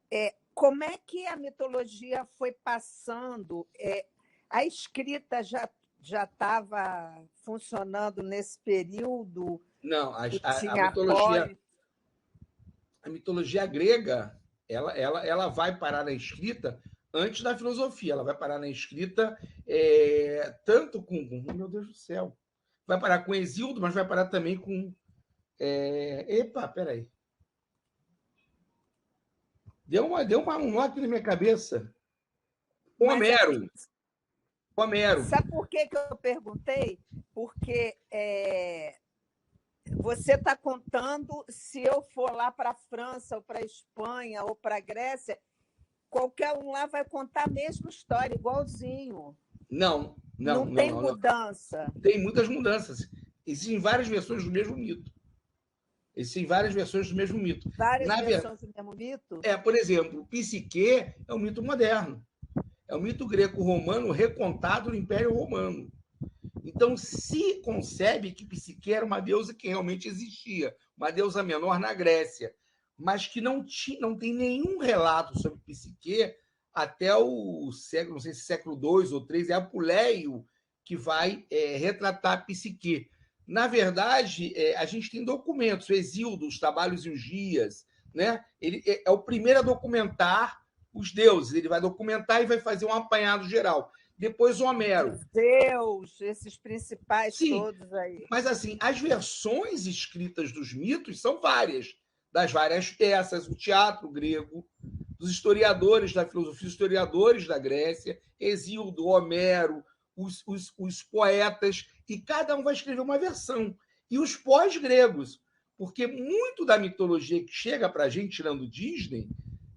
Como é que a mitologia foi passando? A escrita já estava funcionando nesse período? Não, a mitologia grega ela vai parar na escrita antes da filosofia. Ela vai parar na escrita tanto com... Meu Deus do céu! Vai parar com Hesíodo, mas vai parar também com... Epa, peraí. Deu um nó aqui na minha cabeça. Homero. Sabe por que eu perguntei? Porque você está contando, se eu for lá para a França, ou para a Espanha, ou para a Grécia, qualquer um lá vai contar a mesma história, igualzinho. Não tem mudança. Não. Tem muitas mudanças. Existem várias versões do mesmo mito. Várias versões do mesmo mito. Por exemplo, Psique é um mito moderno. É um mito greco-romano recontado no Império Romano. Então, se concebe que Psique era uma deusa que realmente existia, uma deusa menor na Grécia, mas que não tem nenhum relato sobre Psique até o século, não sei se século II ou III, é Apuleio que vai retratar Psique. Na verdade, a gente tem documentos, o Hesíodo, os Trabalhos e os Dias, né? Ele é o primeiro a documentar os deuses, ele vai documentar e vai fazer um apanhado geral. Depois o Homero. Deus, esses principais Sim, todos aí. Mas, assim, as versões escritas dos mitos são várias, das várias peças, o teatro grego, dos historiadores da filosofia, os historiadores da Grécia, Hesíodo, Homero, os poetas, e cada um vai escrever uma versão. E os pós-gregos, porque muito da mitologia que chega para a gente, tirando Disney,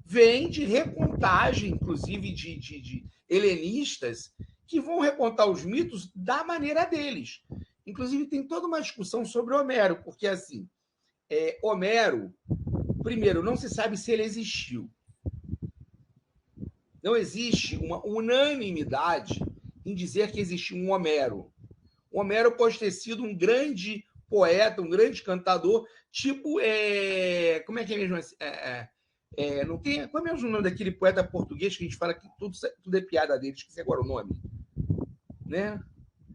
vem de recontagem, inclusive de helenistas, que vão recontar os mitos da maneira deles. Inclusive, tem toda uma discussão sobre Homero, porque, assim, Homero, primeiro, não se sabe se ele existiu. Não existe uma unanimidade em dizer que existiu um Homero. O Homero pode ter sido um grande poeta, um grande cantador, tipo... como é que é mesmo? Não tem, qual é mesmo o nome daquele poeta português que a gente fala que tudo é piada dele? Esqueci agora o nome. Né?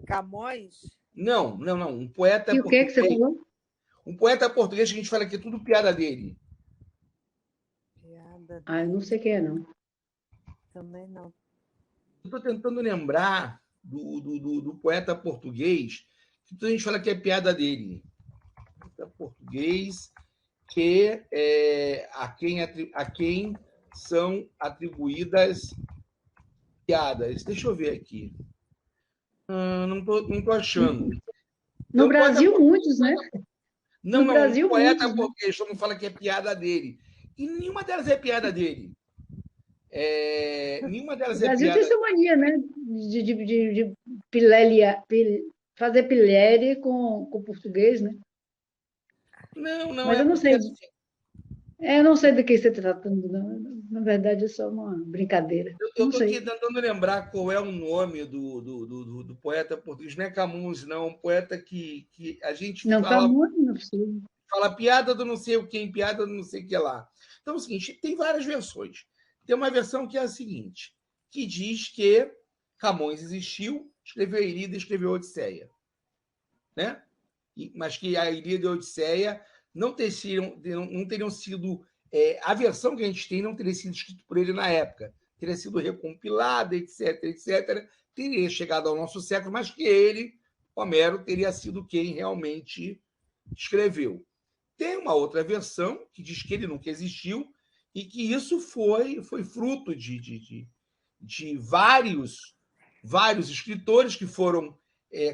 Camões? Não. Um poeta e o que você falou? Um poeta português que a gente fala que é tudo piada dele. Eu não sei quem é, não. Também não. Estou tentando lembrar do poeta português que a gente fala que é piada dele. Poeta português que a quem são atribuídas piadas. Deixa eu ver aqui. Não estou achando. No Brasil, muitos, né? No Brasil, um poeta português, todo mundo fala que é piada dele. E nenhuma delas é piada dele. Nenhuma delas é piada. O Brasil tem essa mania, né? De fazer pilhéria com português, né? Não. Mas eu não sei. Eu não sei do que você está tratando. Na verdade, é só uma brincadeira. Eu estou aqui tentando lembrar qual é o nome do poeta português. Não é Camões, não. Um poeta que a gente não, fala... Camões não é possível. Fala piada do não sei o quem, piada do não sei o que lá. Então é o seguinte, tem várias versões. Tem uma versão que é a seguinte, que diz que Camões existiu, escreveu a Ilíada e escreveu a Odisseia. Né? Mas que a Ilíada e a Odisseia não teriam sido... a versão que a gente tem não teria sido escrita por ele na época. Teria sido recompilada, etc. Teria chegado ao nosso século, mas que ele, Homero, teria sido quem realmente escreveu. Tem uma outra versão que diz que ele nunca existiu e que isso foi fruto de vários escritores que foram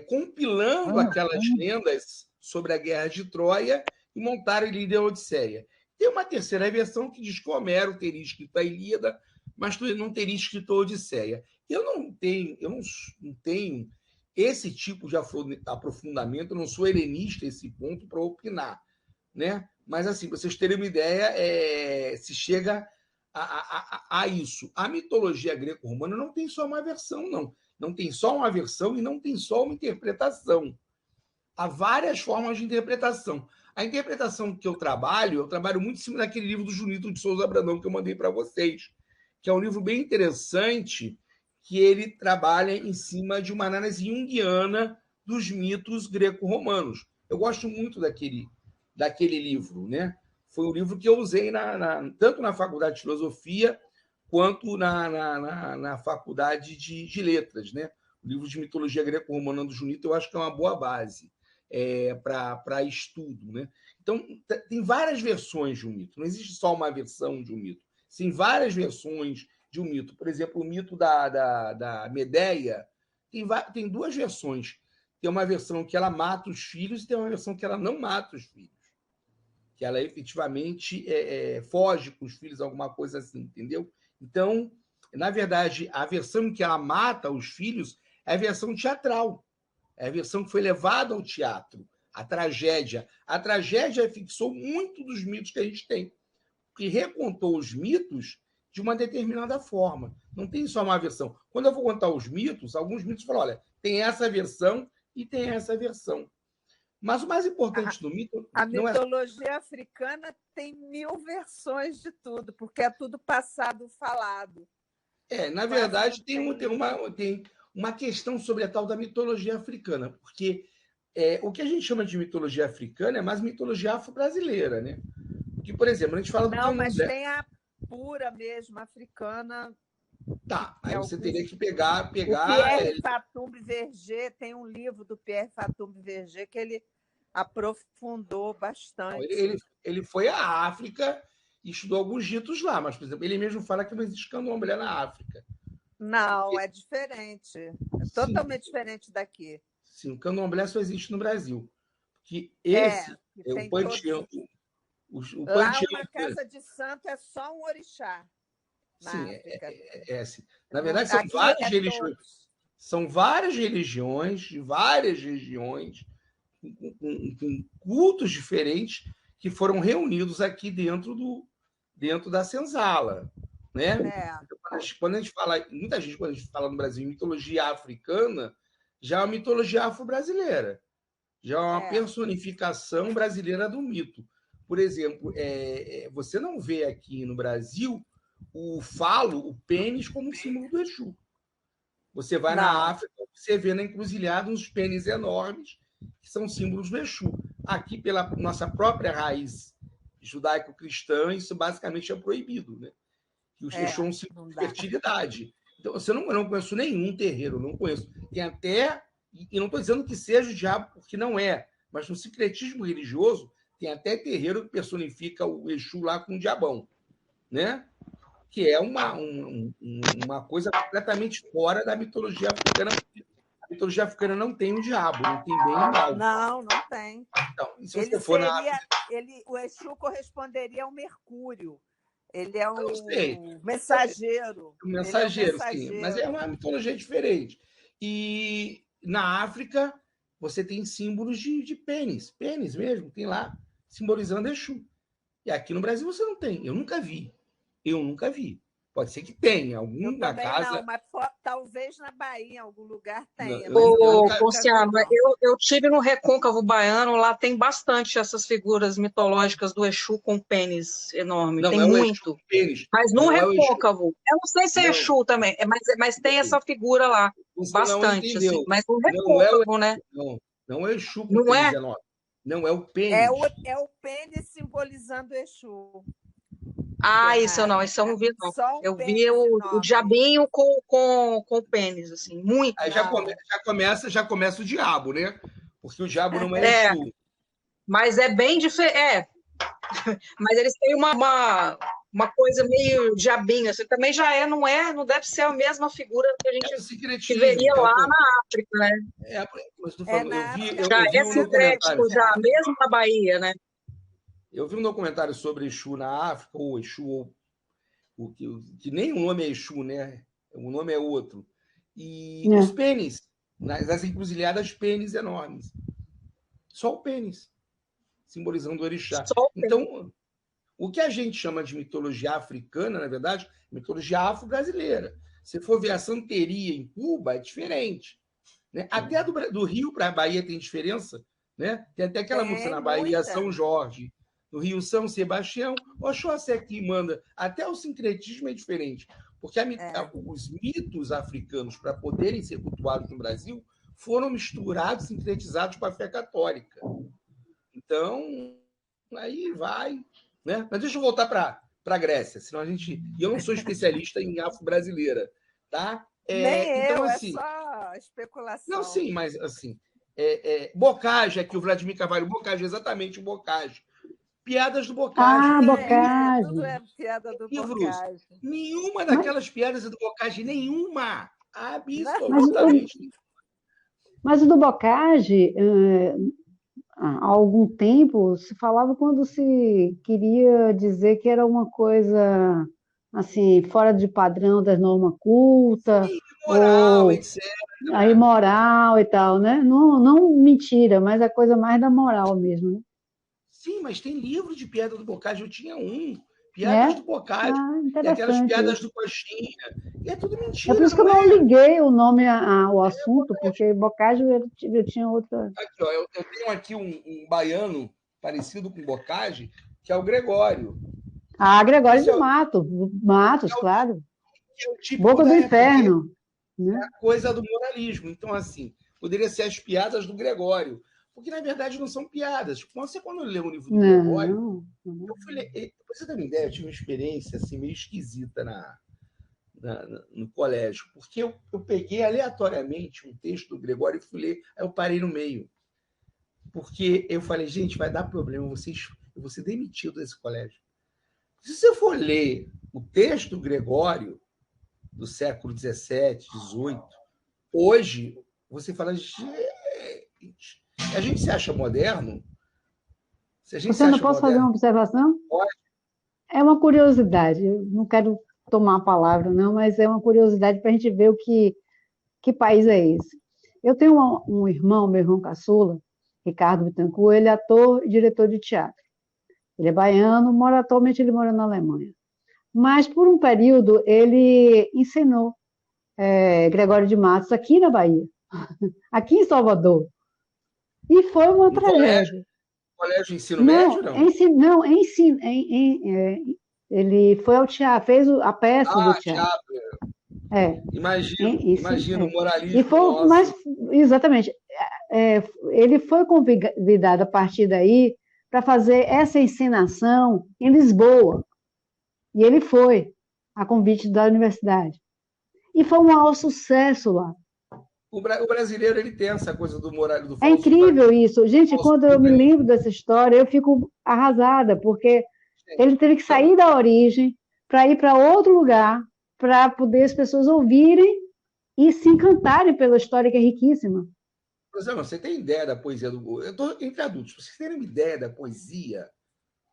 compilando aquelas lendas sobre a Guerra de Troia e montaram a Ilíada e a Odisseia. Tem uma terceira versão que diz que Homero teria escrito a Ilíada, mas não teria escrito a Odisseia. Eu não tenho esse tipo de aprofundamento, eu não sou helenista a esse ponto para opinar, né? Mas, assim, para vocês terem uma ideia, se chega a isso. A mitologia greco-romana não tem só uma versão, não. Não tem só uma versão e não tem só uma interpretação. Há várias formas de interpretação. A interpretação que eu trabalho muito em cima daquele livro do Junito de Souza Brandão que eu mandei para vocês, que é um livro bem interessante, que ele trabalha em cima de uma análise junguiana dos mitos greco-romanos. Eu gosto muito daquele livro, né? Foi um livro que eu usei tanto na Faculdade de Filosofia quanto na Faculdade de Letras, né? O livro de mitologia greco-romana do Junito eu acho que é uma boa base para estudo, né? Então, tem várias versões de um mito, não existe só uma versão de um mito, tem várias versões de um mito. Por exemplo, o mito da Medeia tem duas versões. Tem uma versão que ela mata os filhos e tem uma versão que ela não mata os filhos, que ela efetivamente foge com os filhos, alguma coisa assim, entendeu? Então, na verdade, a versão em que ela mata os filhos é a versão teatral, é a versão que foi levada ao teatro, a tragédia. A tragédia fixou muito dos mitos que a gente tem, que recontou os mitos de uma determinada forma. Não tem só uma versão. Quando eu vou contar os mitos, alguns mitos falam, olha, tem essa versão e tem essa versão. Mas o mais importante do mito... A mitologia africana tem 1000 versões de tudo, porque é tudo passado falado. Na verdade, tem uma questão sobre a tal da mitologia africana, porque o que a gente chama de mitologia africana é mais mitologia afro-brasileira, né? Porque, por exemplo, a gente fala do Não, mas tem a pura mesmo, africana. Tá, aí você teria que pegar... O Pierre Fatumbi Verger, tem um livro do Pierre Fatumbi Verger que ele aprofundou bastante. Ele foi à África e estudou alguns ditos lá, mas, por exemplo, ele mesmo fala que não existe candomblé na África. Não, é diferente. É totalmente diferente daqui. Sim, o candomblé só existe no Brasil. Porque esse o panteão... Lá uma casa de santo é só um orixá. Sim, assim. Na verdade, são várias religiões. São várias religiões de várias regiões, com cultos diferentes, que foram reunidos aqui dentro da senzala, né? Quando a gente fala, muita gente, quando a gente fala no Brasil em mitologia africana, já é uma mitologia afro-brasileira, já é uma personificação brasileira do mito. Por exemplo, você não vê aqui no Brasil o falo, o pênis, como símbolo do Exu. Você vai na África, você vê na encruzilhada uns pênis enormes, que são símbolos do Exu. Aqui, pela nossa própria raiz judaico-cristã, isso basicamente é proibido, né? Que os Exu é um símbolo de fertilidade. Então, eu não conheço nenhum terreiro, não conheço. Tem até, e não estou dizendo que seja o diabo, porque não é, mas no sincretismo religioso, tem até terreiro que personifica o Exu lá com o diabão, né? Que é uma coisa completamente fora da mitologia africana. A mitologia africana não tem o diabo, não tem bem e mal. Não tem. Então, se você for o Exu corresponderia ao Mercúrio. Ele é um mensageiro. Um mensageiro, sim. Mas é uma mitologia diferente. E na África, você tem símbolos de pênis. Pênis mesmo, tem lá, simbolizando Exu. E aqui no Brasil você não tem. Eu nunca vi. Pode ser que tenha, alguma casa... Não, mas talvez na Bahia, em algum lugar tenha. Ponciano, eu tive no Recôncavo Baiano, lá tem bastante essas figuras mitológicas do Exu com pênis enorme, não, tem muito. Mas no Recôncavo, eu não sei se é Exu também, mas tem essa figura lá, bastante, assim, mas no Recôncavo, né? Não é o Exu com pênis enorme. Não, é o pênis. É o pênis simbolizando o Exu. Isso eu não vi, não. Eu vi o diabinho com o pênis, assim, muito. Aí já começa o diabo, né? Porque o diabo não é Exu. Mas é bem diferente. Mas eles têm uma uma coisa meio diabinho, assim, também já não deve ser a mesma figura que a É o gente que sincretismo, veria que é o lá que na África, né? mas tô É, falando, na África Já eu vi é um documentário, sincrético, já mesmo na Bahia, né? eu vi um documentário sobre Exu na África, ou Exu, ou que nem o nome é Exu, né? O nome é outro. E os É. pênis, nas encruzilhadas, pênis enormes. Só o pênis, simbolizando o orixá. Só Então, o que a gente chama de mitologia africana, na verdade, é mitologia afro-brasileira. Se for ver a santeria em Cuba, é diferente. Né? Até do Rio para a Bahia tem diferença. Né? Tem até aquela música tem na Bahia, muita. São Jorge. No Rio, São Sebastião. Oxóssi aqui manda. Até o sincretismo é diferente. Porque os mitos africanos, para poderem ser cultuados no Brasil, foram misturados, sincretizados com a fé católica. Então, aí vai. Né? Mas deixa eu voltar para a Grécia, senão a gente. E eu não sou especialista em afro-brasileira. Tá? Nem Então, eu, é assim. só Não, especulação. sim, mas assim. Bocage, aqui o Vladimir Carvalho, Bocage, exatamente o Bocage. Piadas do Bocage. Ah, Tem Tudo Bocage. é piada do livros. Bocage. Nenhuma Mas, daquelas piadas é do Bocage, nenhuma. Não, mas, Absolutamente. mas o do Bocage, há algum tempo, se falava quando se queria dizer que era uma coisa assim, fora de padrão da norma culta, Sim, moral, ou etc. a imoral e tal, né? Não, não mentira, mas a coisa mais da moral mesmo, Sim, mas tem livro de piada do Bocage. Eu tinha um. né? Piadas do Bocage. Ah, Tem aquelas interessante piadas isso. do Coxinha. E é tudo É por mentira, isso que eu não não é? liguei o nome ao assunto, porque Bocage eu tinha outra. Aqui, ó, eu tenho aqui um baiano parecido com Bocage, que é o Gregório. Ah, Gregório Isso de é, Matos, claro. que é o típico Boca do da época, que é Inferno, né? a coisa do moralismo. Então, assim, poderia ser as piadas do Gregório. Porque, na verdade, não são piadas. Você, quando lê o livro do Gregório, Não, não. eu fui ler. Pra você ter uma ideia, eu tive uma experiência assim, meio esquisita no colégio. Porque eu peguei aleatoriamente um texto do Gregório e fui ler, aí eu parei no meio. Porque eu falei, gente, vai dar problema, eu vou ser demitido desse colégio. Se você for ler o texto do Gregório, do século XVII, XVIII, hoje, você fala, gente, a gente se acha moderno? Se a gente se Você não acha posso fazer uma moderno, observação? pode. É uma curiosidade. Eu não quero tomar a palavra, não, mas é uma curiosidade para a gente ver que país é esse. Eu tenho um irmão, meu irmão caçula, Ricardo Bittencourt, ele é ator e diretor de teatro. Ele é baiano, atualmente ele mora na Alemanha. Mas, por um período, ele ensinou Gregório de Matos aqui na Bahia, aqui em Salvador. E foi uma No colégio, tragédia. colégio de ensino Não, médio, não? não, ele foi ao teatro, fez a peça do Ah, teatro. teatro. É, Imagino o E moralismo foi, mas, nosso. exatamente, ele foi convidado a partir daí para fazer essa encenação em Lisboa. E ele foi, a convite da universidade. E foi um maior sucesso lá. O brasileiro ele tem essa coisa do moral, do É falso incrível isso. Gente, falso quando eu me lembro dessa história, eu fico arrasada, porque ele teve que Então, sair da origem para ir para outro lugar, para poder as pessoas ouvirem e se encantarem pela história que é riquíssima. por exemplo, você tem ideia da poesia do. Eu estou entre adultos, vocês têm uma ideia da poesia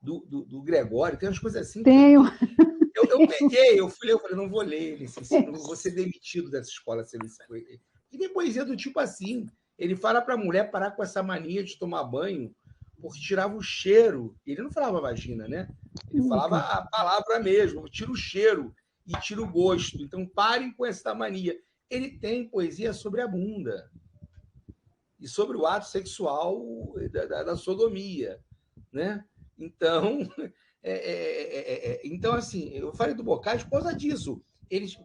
do Gregório? Tem umas coisas assim que Tenho. eu peguei, eu falei, não vou ler ele, não vou ser demitido dessa escola se ele se for. E tem poesia do tipo assim: ele fala para a mulher parar com essa mania de tomar banho, porque tirava o cheiro. Ele não falava vagina, né? Ele falava a palavra mesmo, tira o cheiro e tira o gosto. Então parem com essa mania. Ele tem poesia sobre a bunda e sobre o ato sexual da sodomia, né? Então, então assim, eu falei do Boccaccio por causa disso. Eles,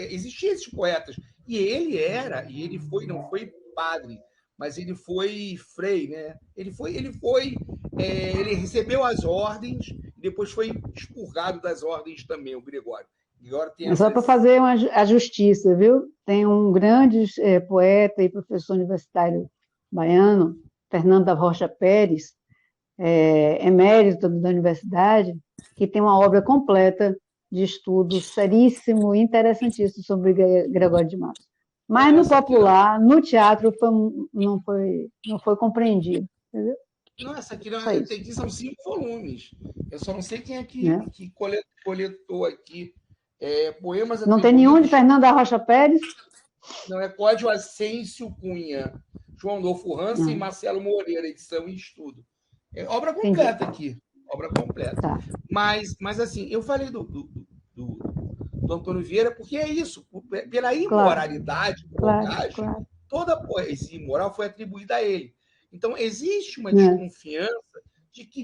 existiam esses poetas e ele foi, não foi padre, mas ele foi frei, né? Ele recebeu as ordens e depois foi expurgado das ordens também, o Gregório. É só para fazer a justiça, viu? Tem um grande poeta e professor universitário baiano, Fernando da Rocha Pérez, emérito da universidade, que tem uma obra completa de estudo seríssimo e interessantíssimo sobre Gregório de Matos. Mas no popular, no teatro, não foi compreendido. Entendeu? Não, essa aqui, não, Só isso. aqui são 5 volumes. Eu só não sei quem é que, Né? que coletou aqui. Poemas Não tem nenhum de atribuídos. Fernanda Rocha Pérez? Não, é Cláudio Ascencio Cunha, João Adolfo Hansen e Marcelo Moreira, edição e estudo. Obra completa aqui. Obra completa. Tá. Mas assim, eu falei do Antônio Vieira, porque é isso. Pela imoralidade, claro. toda a poesia imoral foi atribuída a ele. Então, existe uma desconfiança de que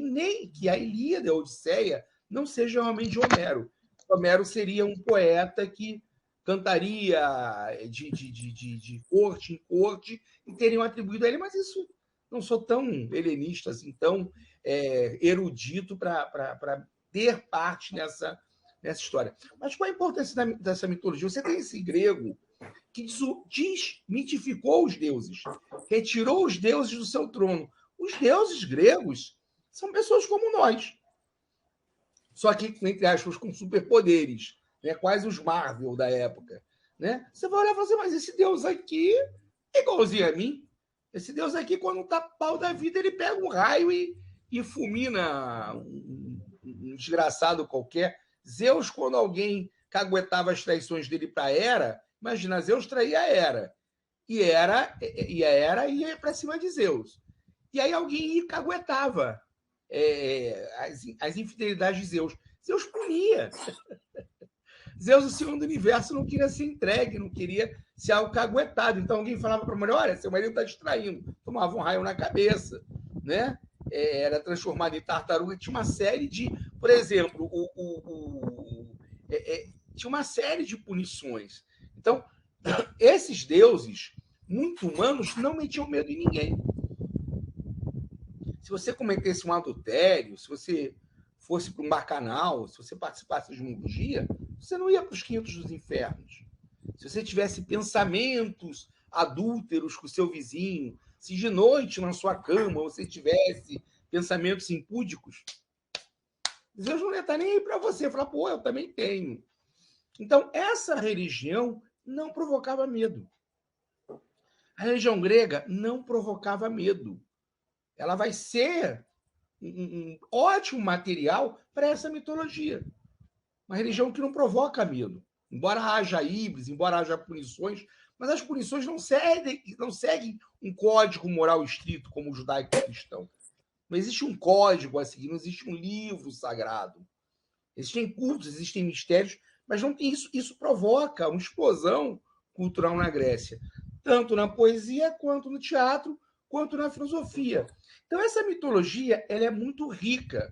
a Ilíada e a Odisseia não sejam realmente de Homero. Homero seria um poeta que cantaria de corte em corte e teriam atribuído a ele, mas isso não sou tão helenista, assim, tão erudito para ter parte nessa história. Mas qual a importância dessa mitologia? Você tem esse grego que desmitificou os deuses, retirou os deuses do seu trono. Os deuses gregos são pessoas como nós, só que, entre aspas, com superpoderes, né? Quase os Marvel da época. Né? Você vai olhar e falar assim, mas esse deus aqui é igualzinho a mim. Esse deus aqui, quando tá pau da vida, ele pega um raio e fulmina um desgraçado qualquer. Zeus, quando alguém caguetava as traições dele para Hera, imagina, Zeus traía a Hera. E a Hera ia para cima de Zeus. E aí alguém caguetava as infidelidades de Zeus. Zeus punia. Zeus, o senhor do universo, não queria ser entregue, não queria ser alcaguetado. Então alguém falava para a mulher, olha, seu marido está distraindo. Tomava um raio na cabeça. Né? Era transformado em tartaruga. Tinha uma série de... Por exemplo, tinha uma série de punições. Então, esses deuses, muito humanos, não metiam medo em ninguém. Se você cometesse um adultério, se você fosse para um bacanal, se você participasse de uma orgia, você não ia para os quintos dos infernos. Se você tivesse pensamentos adúlteros com o seu vizinho, se de noite na sua cama você tivesse pensamentos impúdicos, Deus não ia estar nem aí para você. Falar, pô, eu também tenho. Então, essa religião não provocava medo. A religião grega não provocava medo. Ela vai ser um ótimo material para essa mitologia. Uma religião que não provoca medo. Embora haja híbridos, embora haja punições, mas as punições não seguem um código moral estrito como o judaico-cristão. Não existe um código a seguir, não existe um livro sagrado. Existem cultos, existem mistérios, mas não tem isso. Isso provoca uma explosão cultural na Grécia, tanto na poesia, quanto no teatro, quanto na filosofia. Então, essa mitologia ela é muito rica.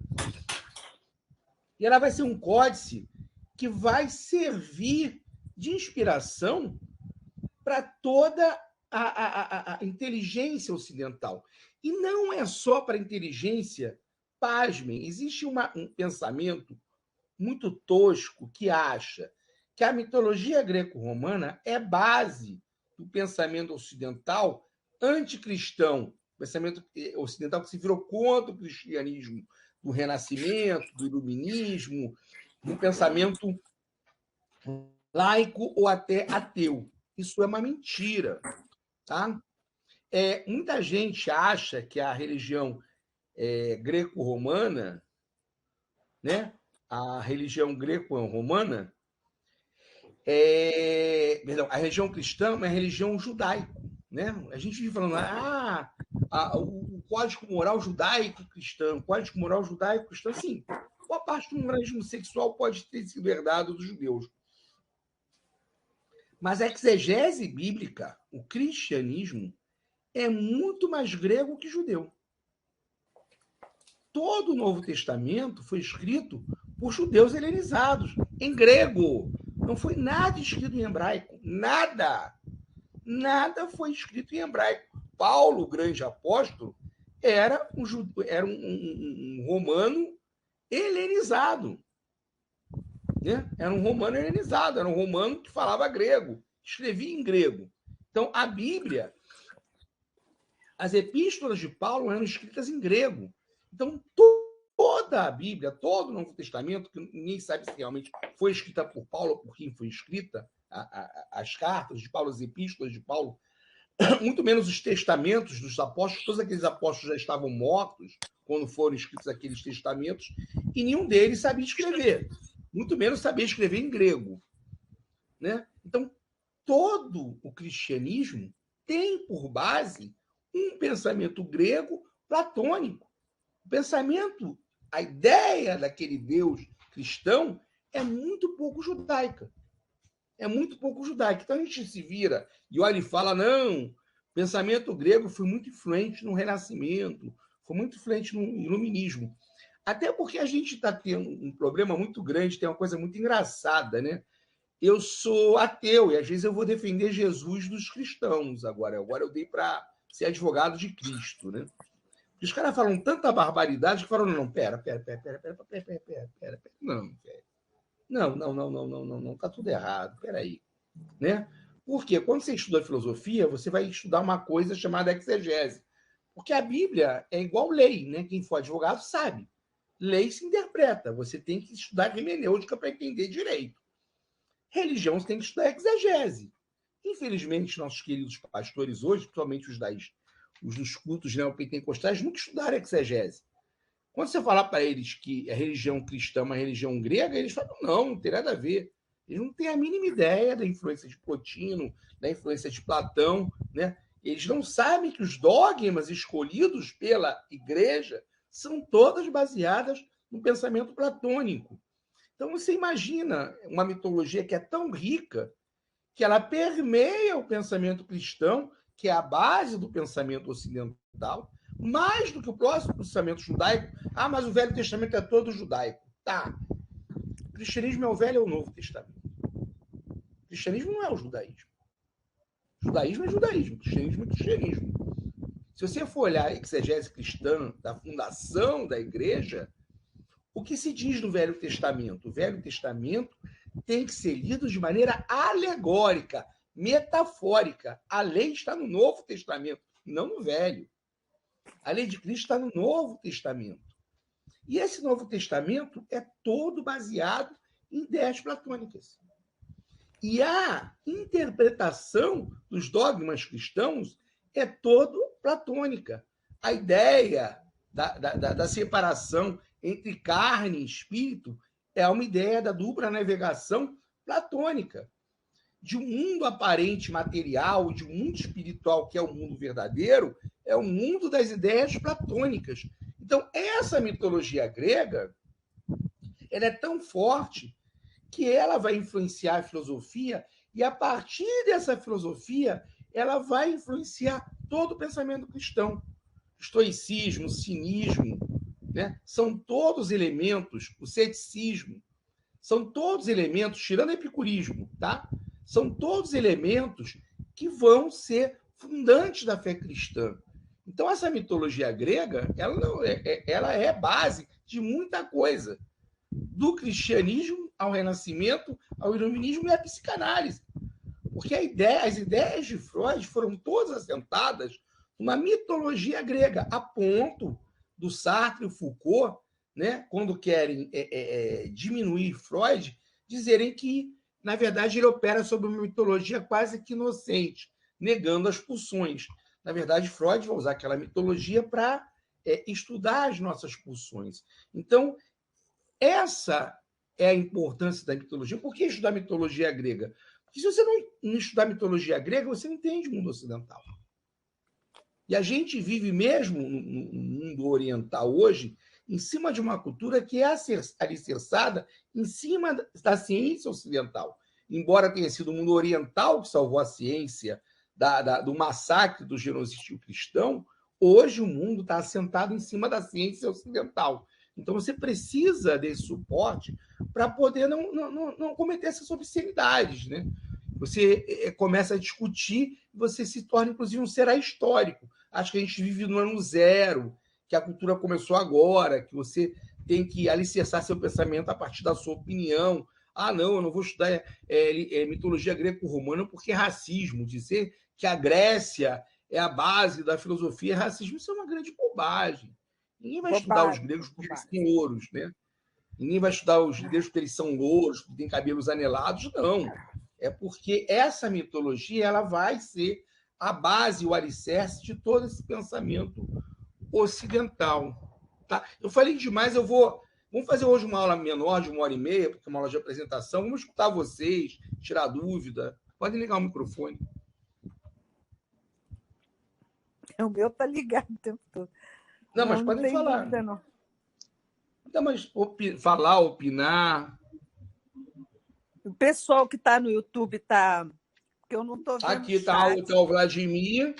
E ela vai ser um códice que vai servir de inspiração para toda a inteligência ocidental. E não é só para a inteligência, pasmem, existe um pensamento muito tosco que acha que a mitologia greco-romana é base do pensamento ocidental anticristão, pensamento ocidental que se virou contra o cristianismo do Renascimento, do Iluminismo, do pensamento laico ou até ateu. Isso é uma mentira. Tá? Muita gente acha que a religião greco-romana, né? A religião greco-romana, a religião cristã é uma religião judaica. Né? A gente vive falando, o código moral judaico-cristão, código moral judaico-cristão, sim, boa parte do moralismo sexual pode ter sido herdado dos judeus. Mas a exegese bíblica, o cristianismo, é muito mais grego que judeu. Todo o Novo Testamento foi escrito por judeus helenizados, em grego. Não foi nada escrito em hebraico. Nada. Nada foi escrito em hebraico. Paulo, o grande apóstolo, era um romano helenizado. Né? Era um romano helenizado, era um romano que falava grego, escrevia em grego. Então, a Bíblia, as epístolas de Paulo eram escritas em grego. Então, toda toda a Bíblia, todo o Novo Testamento, que ninguém sabe se realmente foi escrita por Paulo ou por quem foi escrita, as cartas de Paulo, as epístolas de Paulo, muito menos os testamentos dos apóstolos, todos aqueles apóstolos já estavam mortos quando foram escritos aqueles testamentos, e nenhum deles sabia escrever, muito menos sabia escrever em grego, né? Então, todo o cristianismo tem por base um pensamento grego platônico. O pensamento, a ideia daquele Deus cristão é muito pouco judaica. É muito pouco judaica. Então a gente se vira e olha e fala, não, o pensamento grego foi muito influente no Renascimento, foi muito influente no Iluminismo. Até porque a gente está tendo um problema muito grande, tem uma coisa muito engraçada, né? Eu sou ateu e às vezes eu vou defender Jesus dos cristãos agora. Agora eu dei para ser advogado de Cristo, né? Os caras falam tanta barbaridade que falam, não, pera. Não, velho. Não, tá tudo errado, peraí. Né? Porque quando você estuda filosofia, você vai estudar uma coisa chamada exegese. Porque a Bíblia é igual lei, né? Quem for advogado sabe. Lei se interpreta, você tem que estudar hermenêutica para entender direito. Religião, você tem que estudar exegese. Infelizmente, nossos queridos pastores hoje, principalmente os dos cultos neopentecostais, nunca estudaram exegese. Quando você falar para eles que a religião cristã é uma religião grega, eles falam, não tem nada a ver. Eles não têm a mínima ideia da influência de Plotino, da influência de Platão, né? Eles não sabem que os dogmas escolhidos pela igreja são todas baseadas no pensamento platônico. Então, você imagina uma mitologia que é tão rica que ela permeia o pensamento cristão, que é a base do pensamento ocidental, mais do que o próximo pensamento judaico. Ah, mas o Velho Testamento é todo judaico. Tá. O cristianismo é o Velho ou o Novo Testamento? O cristianismo não é o judaísmo. O judaísmo é judaísmo, o cristianismo é cristianismo. Se você for olhar a exegese cristã da fundação da igreja, o que se diz do Velho Testamento? O Velho Testamento tem que ser lido de maneira alegórica, metafórica. A lei está no Novo Testamento, não no Velho. A lei de Cristo está no Novo Testamento. E esse Novo Testamento é todo baseado em ideias platônicas. E a interpretação dos dogmas cristãos é todo platônica. A ideia da separação entre carne e espírito é uma ideia da dupla navegação platônica. De um mundo aparente material, de um mundo espiritual, que é o mundo verdadeiro, é o mundo das ideias platônicas. Então, essa mitologia grega, ela é tão forte que ela vai influenciar a filosofia e, a partir dessa filosofia, ela vai influenciar todo o pensamento cristão. Estoicismo, cinismo, né? São todos elementos, o ceticismo, são todos elementos, tirando o epicurismo, tá? São todos elementos que vão ser fundantes da fé cristã. Então, essa mitologia grega, ela é base de muita coisa, do cristianismo ao renascimento, ao iluminismo e à psicanálise. Porque as ideias de Freud foram todas assentadas numa mitologia grega, a ponto do Sartre e Foucault, né, quando querem diminuir Freud, dizerem que, na verdade, ele opera sobre uma mitologia quase que inocente, negando as pulsões. Na verdade, Freud vai usar aquela mitologia para estudar as nossas pulsões. Então, essa é a importância da mitologia. Por que estudar mitologia grega? Porque se você não estudar mitologia grega, você não entende o mundo ocidental. E a gente vive mesmo no mundo oriental hoje em cima de uma cultura que é alicerçada em cima da ciência ocidental. Embora tenha sido o mundo oriental que salvou a ciência do massacre do genocídio cristão, hoje o mundo está assentado em cima da ciência ocidental. Então, você precisa desse suporte para poder não cometer essas obscenidades, né? Você começa a discutir, você se torna, inclusive, um ser ahistórico. Acho que a gente vive no ano zero, que a cultura começou agora, que você tem que alicerçar seu pensamento a partir da sua opinião. Ah, não, eu não vou estudar mitologia greco-romana porque é racismo. Dizer que a Grécia é a base da filosofia é racismo, isso é uma grande bobagem. Ninguém vai estudar os gregos porque eles têm louros, né? Ninguém vai estudar os gregos porque eles são louros, porque têm cabelos anelados, não. É porque essa mitologia ela vai ser a base, o alicerce de todo esse pensamento ocidental. Tá? Eu falei demais, vamos fazer hoje uma aula menor, de 1h30, porque é uma aula de apresentação. Vamos escutar vocês, tirar dúvida. Podem ligar o microfone. O meu tá ligado o tempo todo. Não, mas podem falar. Dúvida, não. Não, mas falar, opinar. O pessoal que está no YouTube está. Porque eu não estou vendo. Aqui está o Vladimir.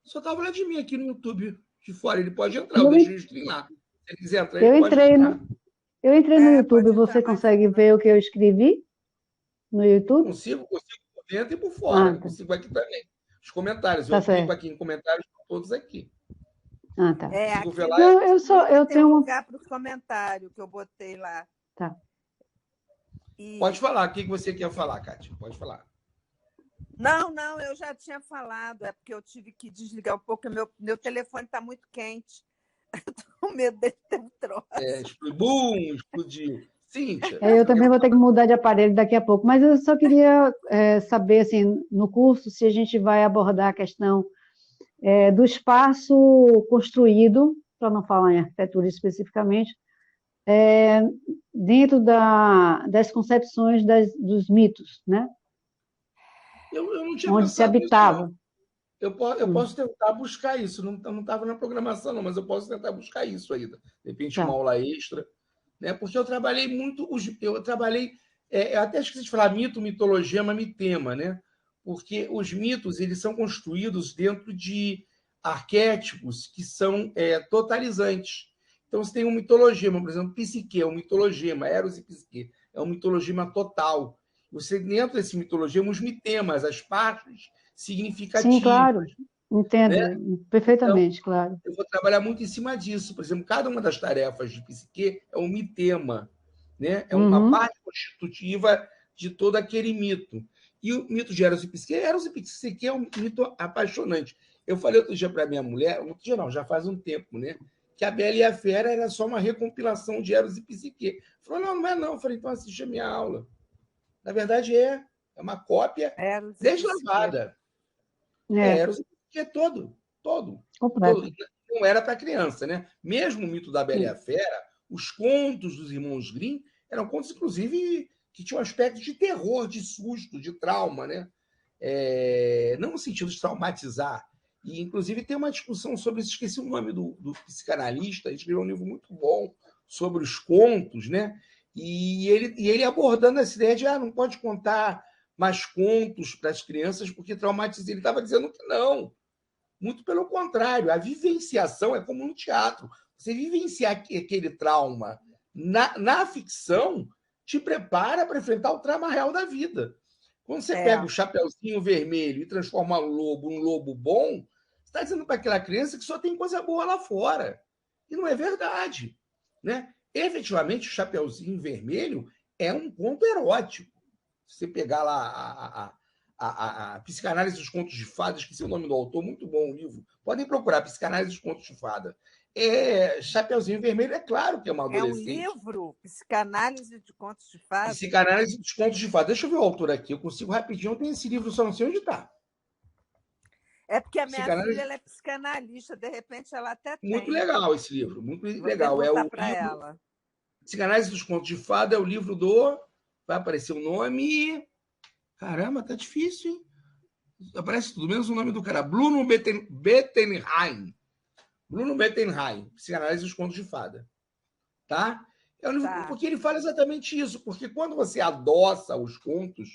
Só está o Vladimir aqui no YouTube de fora. Ele pode entrar, eu deixo ele streamar. Se ele quiser entrar, ele pode entrar. Eu entrei no YouTube. Você consegue ver o que eu escrevi no YouTube? Consigo por dentro e por fora. Consigo aqui também. Os comentários. Eu clico aqui em comentários, todos aqui. Ah, tá. Aqui não, eu tenho um lugar para os comentários que eu botei lá. Tá. Pode falar. O que você quer falar, Kátia? Pode falar. Não, eu já tinha falado. É porque eu tive que desligar um pouco. Meu telefone está muito quente. Estou com medo dele ter um troço. Explodiu. Cíntia. Eu também vou ter que mudar de aparelho daqui a pouco. Mas eu só queria saber, assim, no curso, se a gente vai abordar a questão do espaço construído, para não falar em arquitetura especificamente, dentro das concepções dos mitos, né? Eu não tinha onde se habitava. Eu posso tentar buscar isso. Não estava na programação, não, mas eu posso tentar buscar isso ainda. De repente, uma aula extra. Né? Porque eu trabalhei muito... Eu até esqueci de falar mito, mitologia, mas mitema, né? Porque os mitos eles são construídos dentro de arquétipos que são totalizantes. Então, você tem um mitologema, por exemplo, Psique é um mitologema, Eros e Psique é um mitologema total. Você, dentro desse mitologema, os mitemas, as partes significativas. Sim, claro. Entendo, né? Perfeitamente, então, claro. Eu vou trabalhar muito em cima disso. Por exemplo, cada uma das tarefas de Psique é um mitema, né? É uma parte constitutiva de todo aquele mito. E o mito de Eros e Psique é um mito apaixonante. Eu falei outro dia para minha mulher, outro dia não, já faz um tempo, né? Que a Bela e a Fera era só uma recompilação de Eros e Psique. Falou, não é não. Eu falei, então assiste a minha aula. Na verdade, é uma cópia deslavada. Eros e Psique é todo. Não era para criança, né? Mesmo o mito da Bela e a Fera, os contos dos irmãos Grimm eram contos, inclusive, que tinham aspecto de terror, de susto, de trauma, né? Não no sentido de traumatizar. E, inclusive, tem uma discussão sobre isso. Esqueci o nome do psicanalista, ele escreveu um livro muito bom sobre os contos, né? E ele abordando essa ideia de não pode contar mais contos para as crianças porque traumatiza. Ele estava dizendo que não. Muito pelo contrário, a vivenciação é como no teatro. Você vivenciar aquele trauma na ficção te prepara para enfrentar o trauma real da vida. Quando você pega o Chapeuzinho Vermelho e transforma o lobo num lobo bom, você está dizendo para aquela criança que só tem coisa boa lá fora. E não é verdade. Né? Efetivamente, o Chapeuzinho Vermelho é um conto erótico. Se você pegar lá a Psicanálise dos Contos de Fada, esqueci o nome do autor, muito bom o livro. Podem procurar, Psicanálise dos Contos de Fada. Chapeuzinho Vermelho, é claro que é uma adolescente. É um livro? Psicanálise de Contos de Fada? Psicanálise dos Contos de Fada. Deixa eu ver o autor aqui, eu consigo rapidinho, eu tenho esse livro, só não sei onde está. É porque a minha filha ela é psicanalista, de repente ela até tem. Muito legal esse livro, muito legal. É o para ela. Psicanálise dos Contos de Fada é o livro do... Vai aparecer o nome... Caramba, tá difícil, hein? Aparece tudo menos o nome do cara. Bruno Bettenheim. Bruno Bettenheim, Psicanálise dos Contos de Fada. Tá? É um livro porque ele fala exatamente isso. Porque quando você adoça os contos,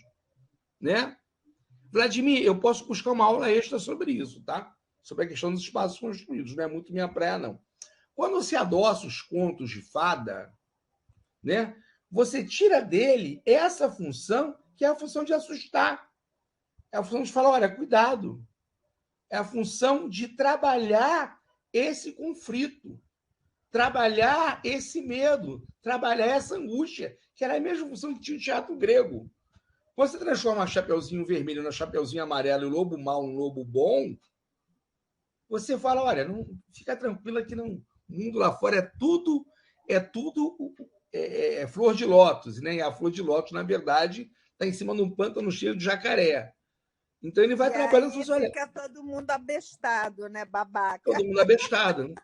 né? Vladimir, eu posso buscar uma aula extra sobre isso, tá? Sobre a questão dos espaços construídos. Não é muito minha praia, não. Quando você adoça os contos de fada, né? Você tira dele essa função que é a função de assustar. É a função de falar, olha, cuidado. É a função de trabalhar esse conflito, trabalhar esse medo, trabalhar essa angústia, que era a mesma função que tinha o teatro grego. Quando você transforma o Chapeuzinho Vermelho no Chapeuzinho Amarelo e o lobo mau no lobo bom, você fala, olha, não, fica tranquila que não O mundo lá fora é flor de lótus, né? E a flor de lótus, na verdade, está em cima de um pântano cheio de jacaré. Então ele vai trabalhando aí olha, fica todo mundo abestado, né, babaca? todo mundo abestado.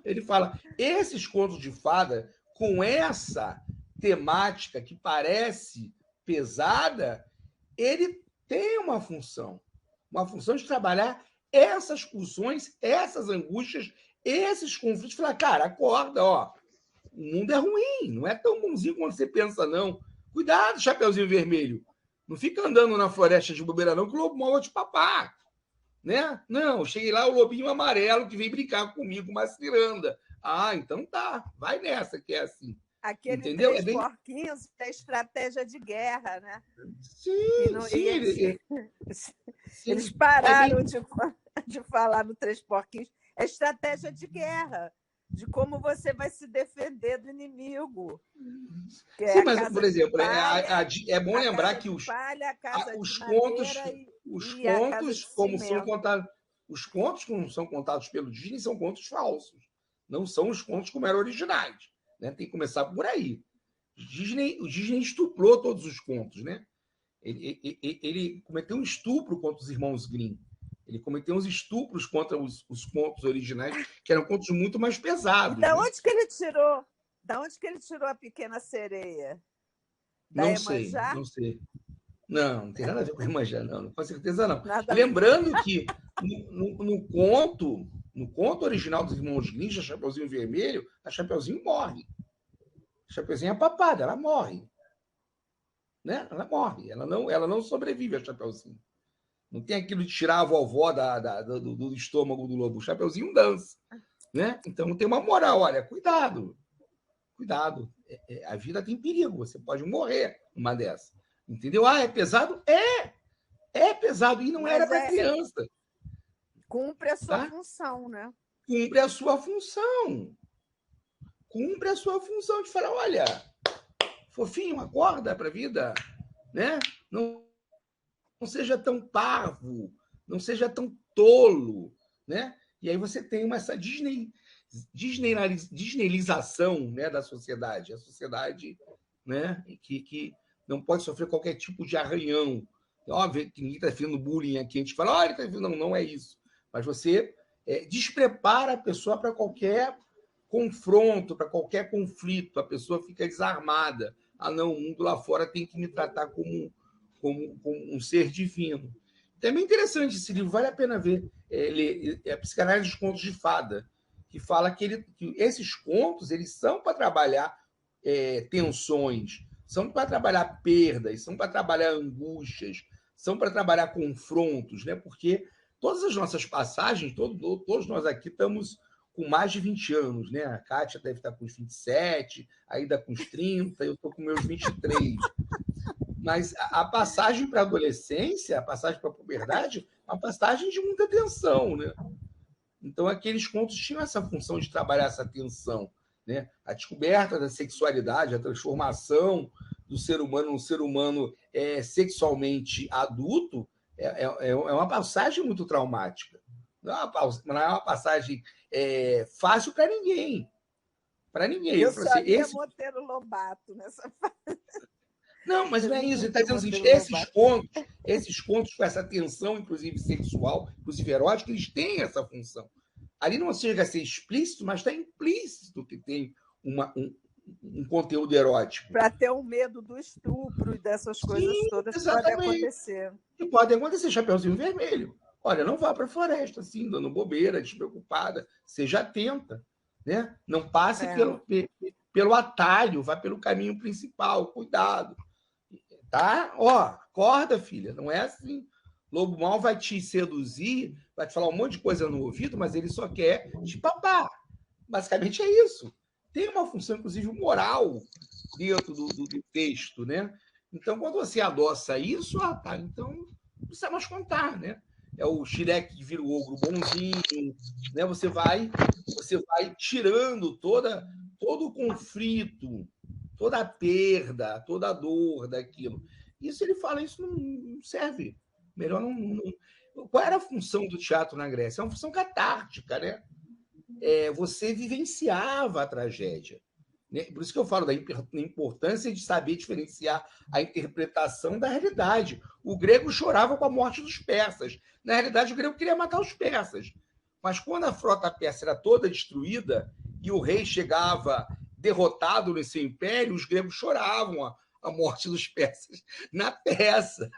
Ele fala, esses contos de fada, com essa temática que parece pesada, ele tem uma função de trabalhar essas pulsões, essas angústias, esses conflitos. Falar, cara, acorda, ó, o mundo é ruim, não é tão bonzinho quanto você pensa, não. Cuidado, Chapeuzinho Vermelho. Não fica andando na floresta de bobeira, não, que o lobo mau vai te papar. Né? Não, cheguei lá, o lobinho amarelo que veio brincar comigo, uma ciranda. Ah, então tá, vai nessa que é assim. Aquele entendeu? Três Porquinhos é estratégia de guerra, né? Sim, não, sim. Eles pararam de falar no Três Porquinhos. É estratégia de guerra, de como você vai se defender do inimigo. Sim, mas, por exemplo, é bom lembrar que os contos, como são contados, os contos, como são contados pelo Disney, são contos falsos. Não são os contos como eram originais. Né? Tem que começar por aí. O Disney estuprou todos os contos. Né? Ele cometeu um estupro contra os irmãos Grimm. Ele cometeu uns estupros contra os contos originais, que eram contos muito mais pesados. E da onde que ele tirou? Da onde que ele tirou a Pequena Sereia? Não sei. Não tem nada a ver com a Iemanjá, não. Com certeza não. Lembrando que no conto original dos irmãos Grimm, a Chapeuzinho Vermelho, a Chapeuzinho morre. A Chapeuzinho é papada, ela morre. Né? Ela morre. Ela não sobrevive a Chapeuzinho. Não tem aquilo de tirar a vovó do estômago do lobo. O Chapeuzinho dança. Né? Então tem uma moral. Olha, cuidado. Cuidado. A vida tem perigo. Você pode morrer numa dessas. Entendeu? Ah, é pesado? É pesado. E não era para criança. Cumpre a sua função, né? Cumpre a sua função. Cumpre a sua função de falar, olha, fofinho, acorda para a vida. Né? Não seja tão parvo, não seja tão tolo. Né? E aí você tem essa disneylização, né, da sociedade. A sociedade, né, que não pode sofrer qualquer tipo de arranhão. Óbvio que ninguém está fazendo bullying aqui. A gente fala, olha, não é isso. Mas você desprepara a pessoa para qualquer confronto, para qualquer conflito. A pessoa fica desarmada. Ah, não, o mundo lá fora tem que me tratar como um ser divino. Também interessante esse livro, vale a pena ver. É a Psicanálise dos Contos de Fada, que fala que esses contos eles são para trabalhar tensões, são para trabalhar perdas, são para trabalhar angústias, são para trabalhar confrontos, né? Porque todas as nossas passagens, todos nós aqui estamos com mais de 20 anos, né? A Kátia deve estar com uns 27, a Ida com uns 30, eu estou com meus 23. Mas a passagem para a adolescência, a passagem para a puberdade, é uma passagem de muita tensão, né? Então, aqueles contos tinham essa função de trabalhar essa tensão, né? A descoberta da sexualidade, a transformação do ser humano num ser humano sexualmente adulto é uma passagem muito traumática. Não é uma passagem fácil para ninguém. Para ninguém. Eu só lia Monteiro Lobato nessa fase. Não, mas não é isso. Ele está dizendo assim, esses contos com essa tensão, inclusive sexual, inclusive erótica, eles têm essa função. Ali não chega a ser explícito, mas está implícito que tem um conteúdo erótico. Para ter um medo do estupro e dessas coisas todas que podem acontecer. E pode acontecer, Chapeuzinho Vermelho. Olha, não vá para a floresta assim, dando bobeira, despreocupada. Seja atenta. Né? Não passe pelo atalho, vá pelo caminho principal. Cuidado. Tá? Ó, acorda, filha. Não é assim. Lobo mau vai te seduzir, vai te falar um monte de coisa no ouvido, mas ele só quer te papar. Basicamente é isso. Tem uma função, inclusive, moral dentro do texto, né? Então, quando você adoça isso, então não precisa mais contar, né? É o Shrek que vira o ogro bonzinho, né? Você vai tirando todo o conflito, toda a perda, toda a dor daquilo. Isso ele fala, isso não serve. Melhor não. Qual era a função do teatro na Grécia? É uma função catártica, né? você vivenciava a tragédia. Né? Por isso que eu falo da importância de saber diferenciar a interpretação da realidade. O grego chorava com a morte dos persas. Na realidade, o grego queria matar os persas. Mas quando a frota persa era toda destruída e o rei chegava derrotado no seu império, os gregos choravam a morte dos persas na peça.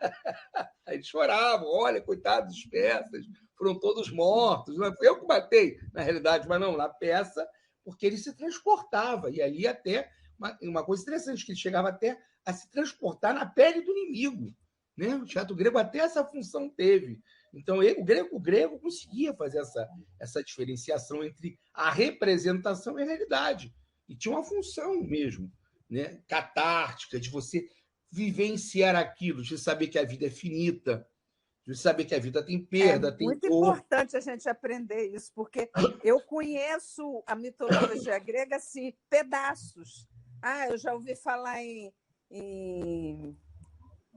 Eles choravam, olha, coitados dos persas, foram todos mortos. Não fui eu que matei, na realidade, mas não, na peça, porque ele se transportava. E ali até, uma coisa interessante, que ele chegava até a se transportar na pele do inimigo. Né? O teatro grego até essa função teve. Então, o grego conseguia fazer essa diferenciação entre a representação e a realidade. E tinha uma função mesmo, né? Catártica, de você vivenciar aquilo, de saber que a vida é finita, de saber que a vida tem perda, tem muito dor. importante a gente aprender isso, porque eu conheço a mitologia grega assim, pedaços. Eu já ouvi falar em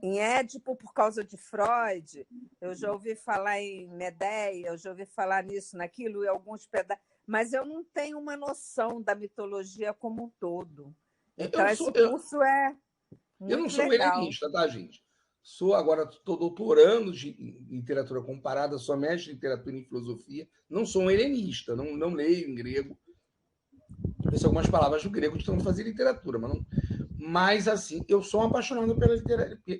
Édipo por causa de Freud, eu já ouvi falar em Medeia, eu já ouvi falar nisso, naquilo, e alguns pedaços, mas eu não tenho uma noção da mitologia como um todo. Então, esse curso é muito eu não sou legal. helenista, tá, gente? Agora estou doutorando em literatura comparada, sou mestre em literatura e filosofia, não sou um helenista, não leio em grego. Conheço algumas palavras do grego de tanto fazer literatura, mas assim, eu sou um apaixonado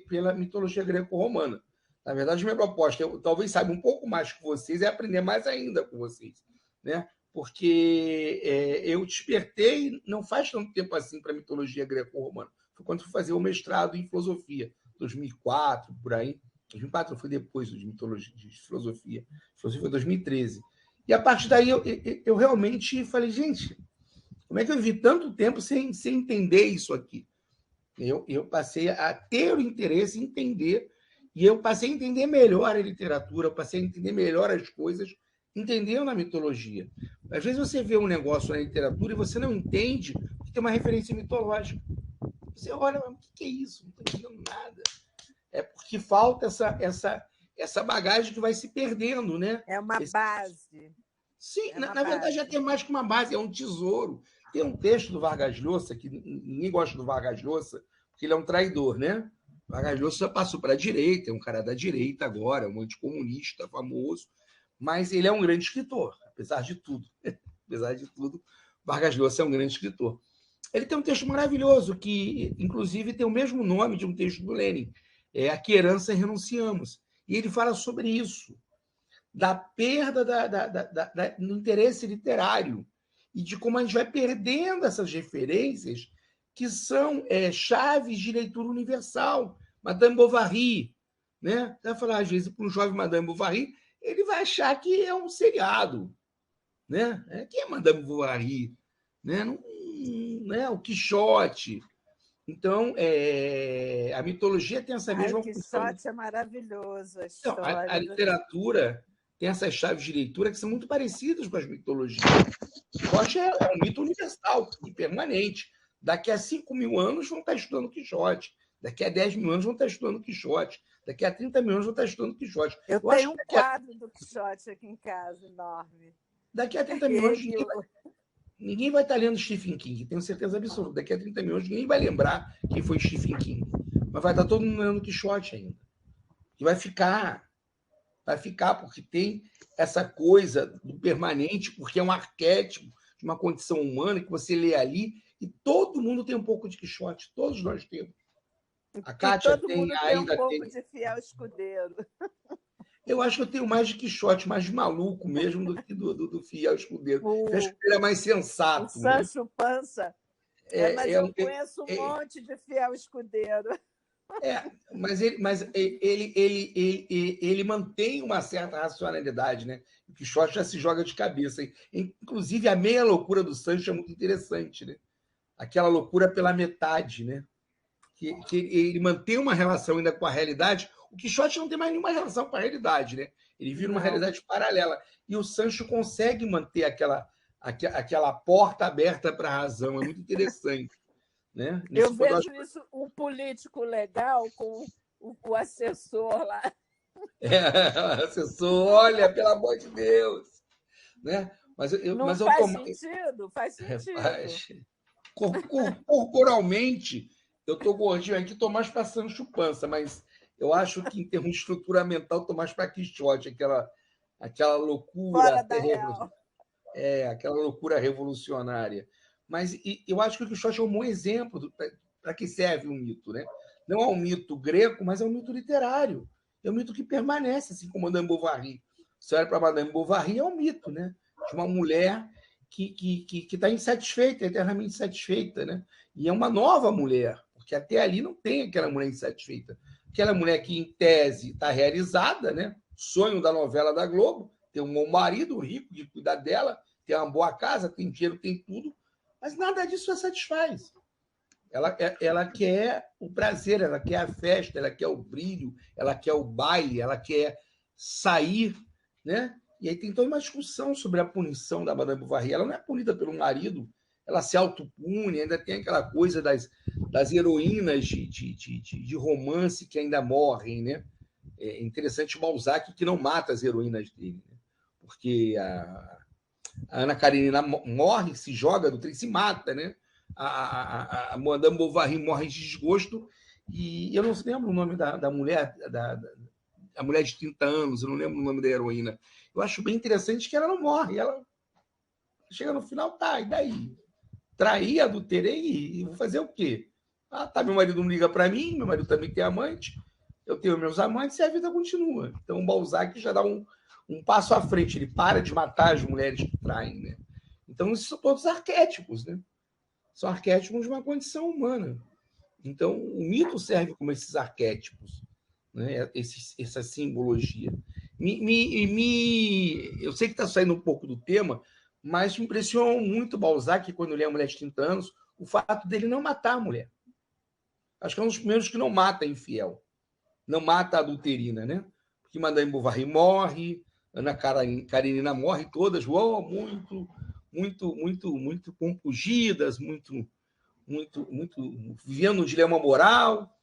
pela mitologia greco-romana. Na verdade, minha proposta, eu talvez saiba um pouco mais que vocês, é aprender mais ainda com vocês, né? Porque eu despertei não faz tanto tempo assim para a mitologia greco-romana. Foi quando fui fazer o mestrado em filosofia, 2004, por aí. 2004 foi depois de mitologia, de filosofia. Filosofia foi 2013. E a partir daí eu realmente falei, gente, como é que eu vivi tanto tempo sem entender isso aqui? Eu passei a ter o interesse em entender, e eu passei a entender melhor a literatura, eu passei a entender melhor as coisas, entendendo a mitologia. Às vezes você vê um negócio na literatura e você não entende que tem uma referência mitológica. Você olha, mas o que é isso? Não estou entendendo nada. É porque falta essa bagagem que vai se perdendo, né? É uma base. Sim, na verdade, é ter mais que uma base, é um tesouro. Tem um texto do Vargas Llosa, que ninguém gosta do Vargas Llosa, porque ele é um traidor, né? O Vargas Llosa passou para a direita, é um cara da direita agora, um anticomunista famoso, mas ele é um grande escritor, apesar de tudo. Apesar de tudo, Vargas Llosa é um grande escritor. Ele tem um texto maravilhoso, que, inclusive, tem o mesmo nome de um texto do Lenin, A Que Herança Renunciamos. E ele fala sobre isso, da perda do interesse literário e de como a gente vai perdendo essas referências que são chaves de leitura universal. Madame Bovary, né? Você vai falar, às vezes, para um jovem Madame Bovary, ele vai achar que é um seriado. Né? Quem é Madame Bovary? Né? Não, o Quixote. Então, a mitologia tem essa mesma função. O Quixote é maravilhoso. Então, a literatura tem essas chaves de leitura que são muito parecidas com as mitologias. O Quixote é um mito universal e permanente. Daqui a 5.000 anos vão estar estudando Quixote. Daqui a 10.000 anos vão estar estudando Quixote. Daqui a 30.000 anos vão estar estudando Quixote. Eu tenho um quadro do Quixote aqui em casa, enorme. Daqui a 30.000 anos, ninguém vai estar lendo Stephen King, tenho certeza absoluta. Daqui a 30.000 anos, ninguém vai lembrar quem foi Stephen King. Mas vai estar todo mundo lendo Quixote ainda. E vai ficar, porque tem essa coisa do permanente, porque é um arquétipo de uma condição humana que você lê ali, e todo mundo tem um pouco de Quixote, todos nós temos. A Kátia tem, a Aida tem um pouco de Fiel Escudeiro. Eu acho que eu tenho mais de Quixote, mais de maluco mesmo do que do Fiel Escudeiro. O Fiel Escudeiro é mais sensato. O Sancho Panza. Mas eu conheço um monte de Fiel Escudeiro. Mas ele mantém uma certa racionalidade, né? O Quixote já se joga de cabeça. Inclusive, a meia loucura do Sancho é muito interessante, né? Aquela loucura pela metade, né? Que ele mantém uma relação ainda com a realidade. O Quixote não tem mais nenhuma relação com a realidade, né? Ele vira uma realidade paralela. E o Sancho consegue manter aquela porta aberta para a razão. É muito interessante. Né? Eu vejo isso, um político legal com o assessor lá. Assessor, olha, pelo amor de Deus. Né? Não mas faz sentido? Faz sentido. Corporalmente, eu estou gordinho aqui, estou mais para Sancho Panza, mas eu acho que, em termos de estrutura mental, estou mais para Quixote, aquela loucura Fora da real. aquela loucura revolucionária. Mas eu acho que o Quixote é um bom exemplo para que serve um mito, né? Não é um mito greco, mas é um mito literário. É um mito que permanece, assim como Madame Bovary. Você olha para Madame Bovary, é um mito, né? De uma mulher que está insatisfeita, eternamente insatisfeita, né? E é uma nova mulher, porque até ali não tem aquela mulher insatisfeita. Aquela mulher que, em tese, está realizada, né? Sonho da novela da Globo, ter um bom marido rico de cuidar dela, ter uma boa casa, tem dinheiro, tem tudo, mas nada disso a satisfaz. Ela quer o prazer, ela quer a festa, ela quer o brilho, ela quer o baile, ela quer sair, né? E aí tem toda uma discussão sobre a punição da Madame Bovary. Ela não é punida pelo marido, ela se autopune, ainda tem aquela coisa das heroínas de romance que ainda morrem, né? É interessante o Balzac, que não mata as heroínas dele, né? Porque a Ana Karenina morre, se joga do trem, se mata, né? A Madame Bovary morre de desgosto, e eu não lembro o nome da mulher, a mulher de 30 anos, eu não lembro o nome da heroína. Eu acho bem interessante que ela não morre, ela chega no final, tá, e daí? Traí, adulterei, e vou fazer o quê? Ah, tá, meu marido não liga para mim, meu marido também tem amante, eu tenho meus amantes e a vida continua. Então o Balzac já dá um passo à frente, ele para de matar as mulheres que traem, né? Então, isso são todos arquétipos, né? São arquétipos de uma condição humana. Então, o mito serve como esses arquétipos, né? Essa simbologia. Eu sei que está saindo um pouco do tema, mas me impressionou muito Balzac, quando eu li A Mulher de 30 Anos, o fato dele não matar a mulher. Acho que é um dos primeiros que não mata a infiel, não mata a adulterina, né? Porque Madame Bovary morre, Ana Karenina morre, todas muito compungidas, muito vivendo um dilema moral.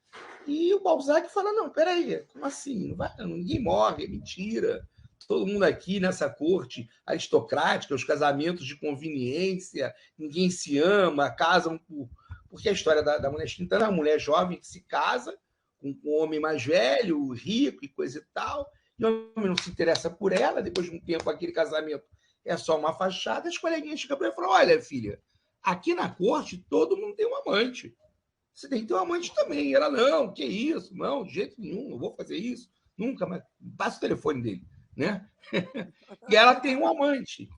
E o Balzac fala: não, peraí, como assim? Não vai, ninguém morre, é mentira. Todo mundo aqui nessa corte aristocrática, os casamentos de conveniência, ninguém se ama, casam por. Porque a história da mulher Quintana é uma mulher jovem que se casa com um homem mais velho, rico e coisa e tal, e o homem não se interessa por ela, depois de um tempo aquele casamento é só uma fachada, as coleguinhas chegam para ela e falam: olha, filha, aqui na corte todo mundo tem um amante. Você tem que ter um amante também. E ela: não, que isso? Não, de jeito nenhum, não vou fazer isso. Nunca, mas passa o telefone dele, né? E ela tem um amante.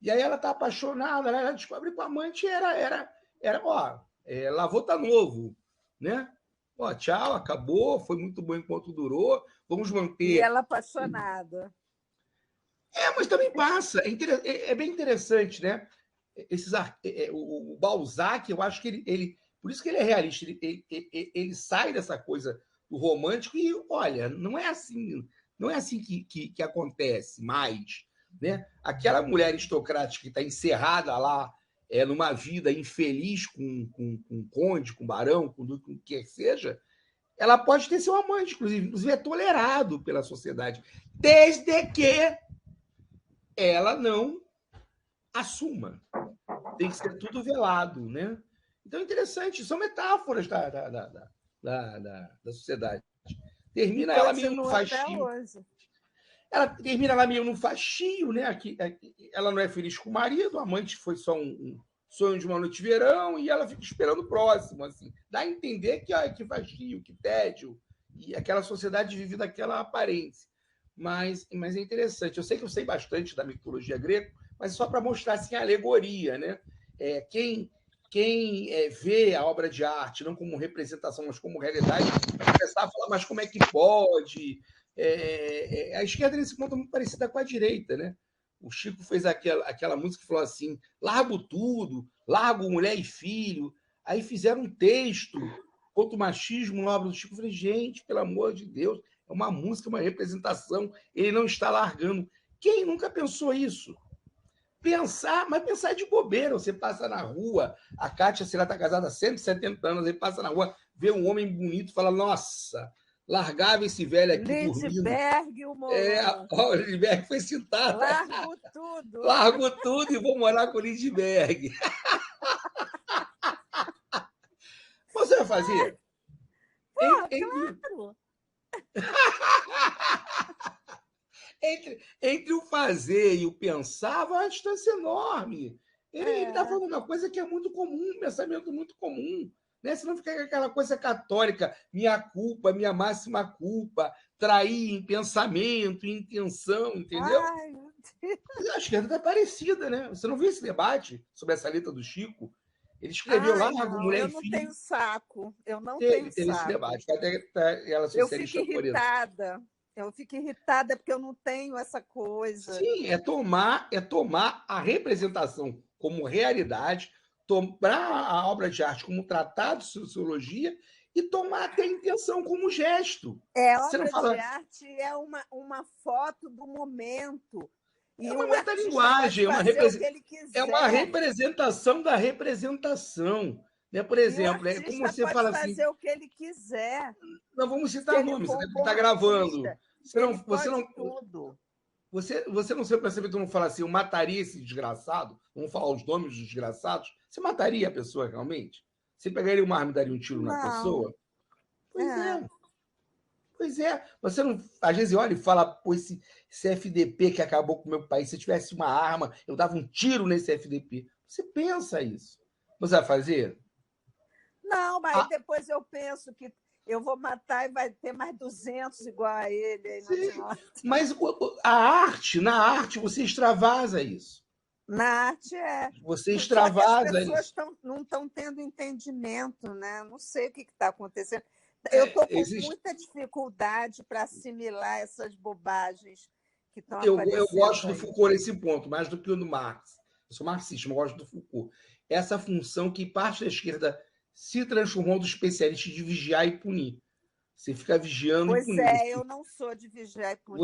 E aí ela está apaixonada, ela descobre que o amante era lavou, tá novo, né? Ó, tchau, acabou, foi muito bom enquanto durou, vamos manter. E ela apaixonada. Mas também passa. É bem interessante, né? O Balzac, eu acho que ele por isso que ele é realista, ele sai dessa coisa do romântico e, olha, não é assim que acontece mais, né? Aquela mulher aristocrática que está encerrada lá numa vida infeliz com um conde, com um barão, com o que quer que seja, ela pode ter seu amante, inclusive é tolerado pela sociedade, desde que ela não assuma. Tem que ser tudo velado, né? Então é interessante, são metáforas da sociedade. Termina ela meio no faixio. Ela termina lá meio no faixio, né? Ela não é feliz com o marido, o amante foi só um sonho de uma noite de verão, e ela fica esperando o próximo. Assim. Dá a entender que faixio, que tédio, e aquela sociedade vive daquela aparência. Mas é interessante. Eu sei que eu sei bastante da mitologia grega, mas é só para mostrar assim, a alegoria, né? Quem vê a obra de arte não como representação, mas como realidade, vai começar a falar: mas como é que pode? A esquerda, nesse ponto, é muito parecida com a direita, né? O Chico fez aquela música que falou assim: largo tudo, largo mulher e filho. Aí fizeram um texto contra o machismo na obra do Chico. Eu falei: gente, pelo amor de Deus, é uma música, uma representação, ele não está largando. Quem nunca pensou isso? Mas pensar de bobeira. Você passa na rua, a Kátia está casada há 170 anos, ele passa na rua, vê um homem bonito e fala: nossa, Largava esse velho aqui dormindo. Lindbergh e o Molon. O Lindbergh foi citado. Largo tudo. Largo tudo e vou morar com o Lindbergh. Você vai fazer? Claro. Entre o fazer e o pensar, vai uma distância enorme. Ele está falando uma coisa que é muito comum, um pensamento muito comum. Né? Senão fica aquela coisa católica, minha culpa, minha máxima culpa, trair em pensamento, em intenção, entendeu? Ai, meu Deus. A esquerda está parecida, né? Você não viu esse debate sobre essa letra do Chico? Ele escreveu lá, mulher eu e não filho. tenho saco. Eu não Teve tenho esse saco. debate. Até ela Eu socialista fico por isso. irritada. Eu fico irritada porque eu não tenho essa coisa. Sim, é tomar a representação como realidade, tomar a obra de arte como tratado de sociologia e tomar até a intenção como gesto. Obra de arte é uma foto do momento. E é uma metalinguagem, é uma representação da representação. Né? Por exemplo, é como você fala assim. Fazer o que ele quiser. Não vamos citar nomes, você está gravando. Você não sempre percebe que não fala assim, eu mataria esse desgraçado, vamos falar os nomes dos desgraçados. Você mataria a pessoa realmente? Você pegaria uma arma e daria um tiro na pessoa? Pois é. Você não, às vezes olha e fala, pô, esse FDP que acabou com o meu país, se eu tivesse uma arma, eu dava um tiro nesse FDP. Você pensa isso. Você vai fazer? Não, mas depois eu penso que eu vou matar e vai ter mais 200 igual a ele. Aí mas na arte, você extravasa isso. Na arte Você extravasa isso. As pessoas não estão tendo entendimento, né? Não sei o que está acontecendo. Eu estou com muita dificuldade para assimilar essas bobagens que estão aparecendo. Eu gosto do Foucault nesse ponto, mais do que o do Marx. Eu sou marxista, mas gosto do Foucault. Essa função que parte da esquerda se transformou do especialista de vigiar e punir. Você fica vigiando e punindo. Pois é, eu não sou de vigiar e punir.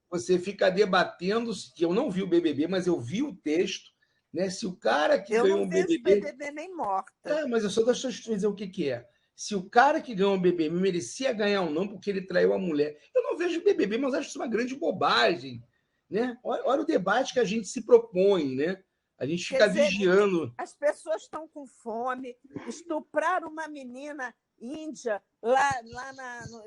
Você fica debatendo, que eu não vi o BBB, mas eu vi o texto, né? Se o cara que ganhou o BBB... Eu não vejo BBB nem morta. Mas eu só deixo eu dizer o que é. Se o cara que ganhou o BBB merecia ganhar ou não porque ele traiu a mulher. Eu não vejo BBB, mas acho isso uma grande bobagem. Né? Olha o debate que a gente se propõe, né? A gente fica vigiando. As pessoas estão com fome. Estuprar uma menina índia lá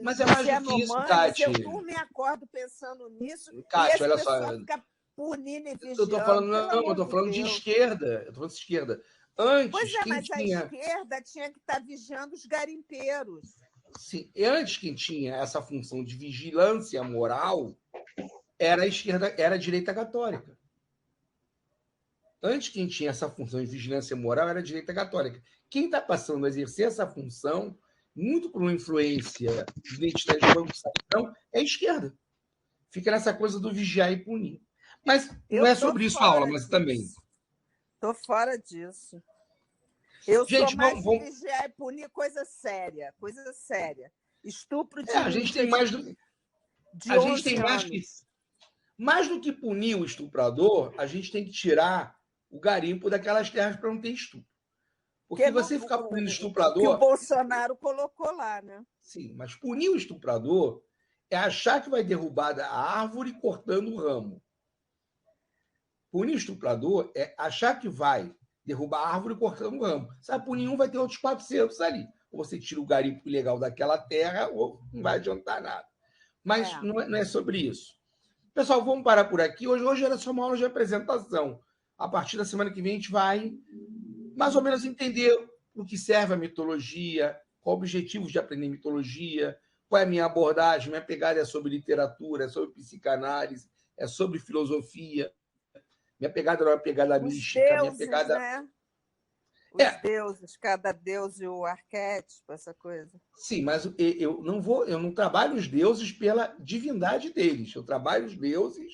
Mas é mais do que isso, Cátia. Eu durmo e acordo pensando nisso. Cátia, olha só. Fica punindo e vigiando. Eu estou falando, eu estou falando de esquerda. Eu estou falando de esquerda. Antes, mas a esquerda tinha que estar vigiando os garimpeiros. Sim, antes quem tinha essa função de vigilância moral era a esquerda, era a direita católica. Antes, quem tinha essa função de vigilância moral era a direita católica. Quem está passando a exercer essa função, muito por uma influência de identidade de banco central, é a esquerda. Fica nessa coisa do vigiar e punir. Mas não é sobre isso a aula, mas também. Estou fora disso. Eu sou mais de vigiar e punir coisa séria. Coisa séria. Estupro de a gente tem mais do... A gente tem mais do que punir o estuprador, a gente tem que tirar o garimpo daquelas terras para não ter estupro. Porque você ficar punindo o estuprador... Que o Bolsonaro colocou lá, né? Sim, mas punir o estuprador é achar que vai derrubar a árvore cortando o ramo. Punir o estuprador é achar que vai derrubar a árvore cortando o ramo. Sabe, punir um vai ter outros 400 ali. Ou você tira o garimpo ilegal daquela terra, ou não vai adiantar nada. Mas não é sobre isso. Pessoal, vamos parar por aqui. Hoje era só uma aula de apresentação. A partir da semana que vem, a gente vai mais ou menos entender o que serve a mitologia, qual o objetivo de aprender mitologia, qual é a minha abordagem. Minha pegada é sobre literatura, é sobre psicanálise, é sobre filosofia. Minha pegada não é uma pegada mística. Deuses, minha pegada... né? Os deuses, cada deus e o arquétipo, essa coisa. Sim, mas eu não trabalho os deuses pela divindade deles. Eu trabalho os deuses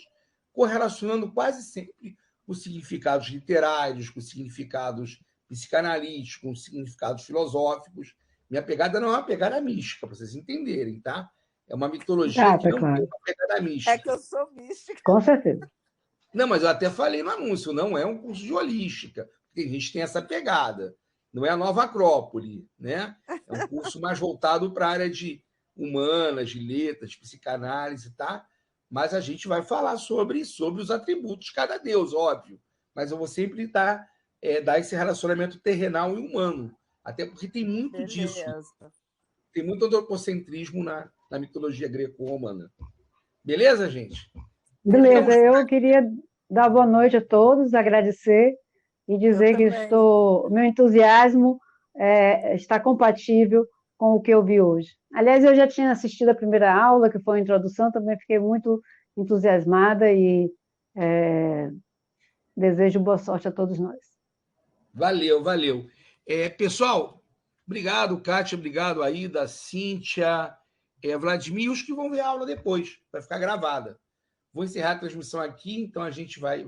correlacionando quase sempre com significados literários, com significados psicanalíticos, com significados filosóficos. Minha pegada não é uma pegada mística, para vocês entenderem, tá? É uma mitologia que não tem uma pegada mística. É que eu sou mística. Com certeza. Não, mas eu até falei no anúncio, não é um curso de holística. Porque a gente tem essa pegada. Não é a Nova Acrópole, né? É um curso mais voltado para a área de humanas, de letras, psicanálise, tá? Mas a gente vai falar sobre os atributos de cada deus, óbvio. Mas eu vou sempre dar esse relacionamento terrenal e humano. Até porque tem muito disso. Tem muito antropocentrismo na mitologia greco-romana. Beleza, gente? Beleza, eu queria dar boa noite a todos, agradecer e dizer que meu entusiasmo está compatível com o que eu vi hoje. Aliás, eu já tinha assistido a primeira aula, que foi a introdução, também fiquei muito entusiasmada e desejo boa sorte a todos nós. Valeu, valeu. Pessoal, obrigado, Kátia, obrigado, Aida, Cíntia, Vladimir, e os que vão ver a aula depois, vai ficar gravada. Vou encerrar a transmissão aqui, então a gente vai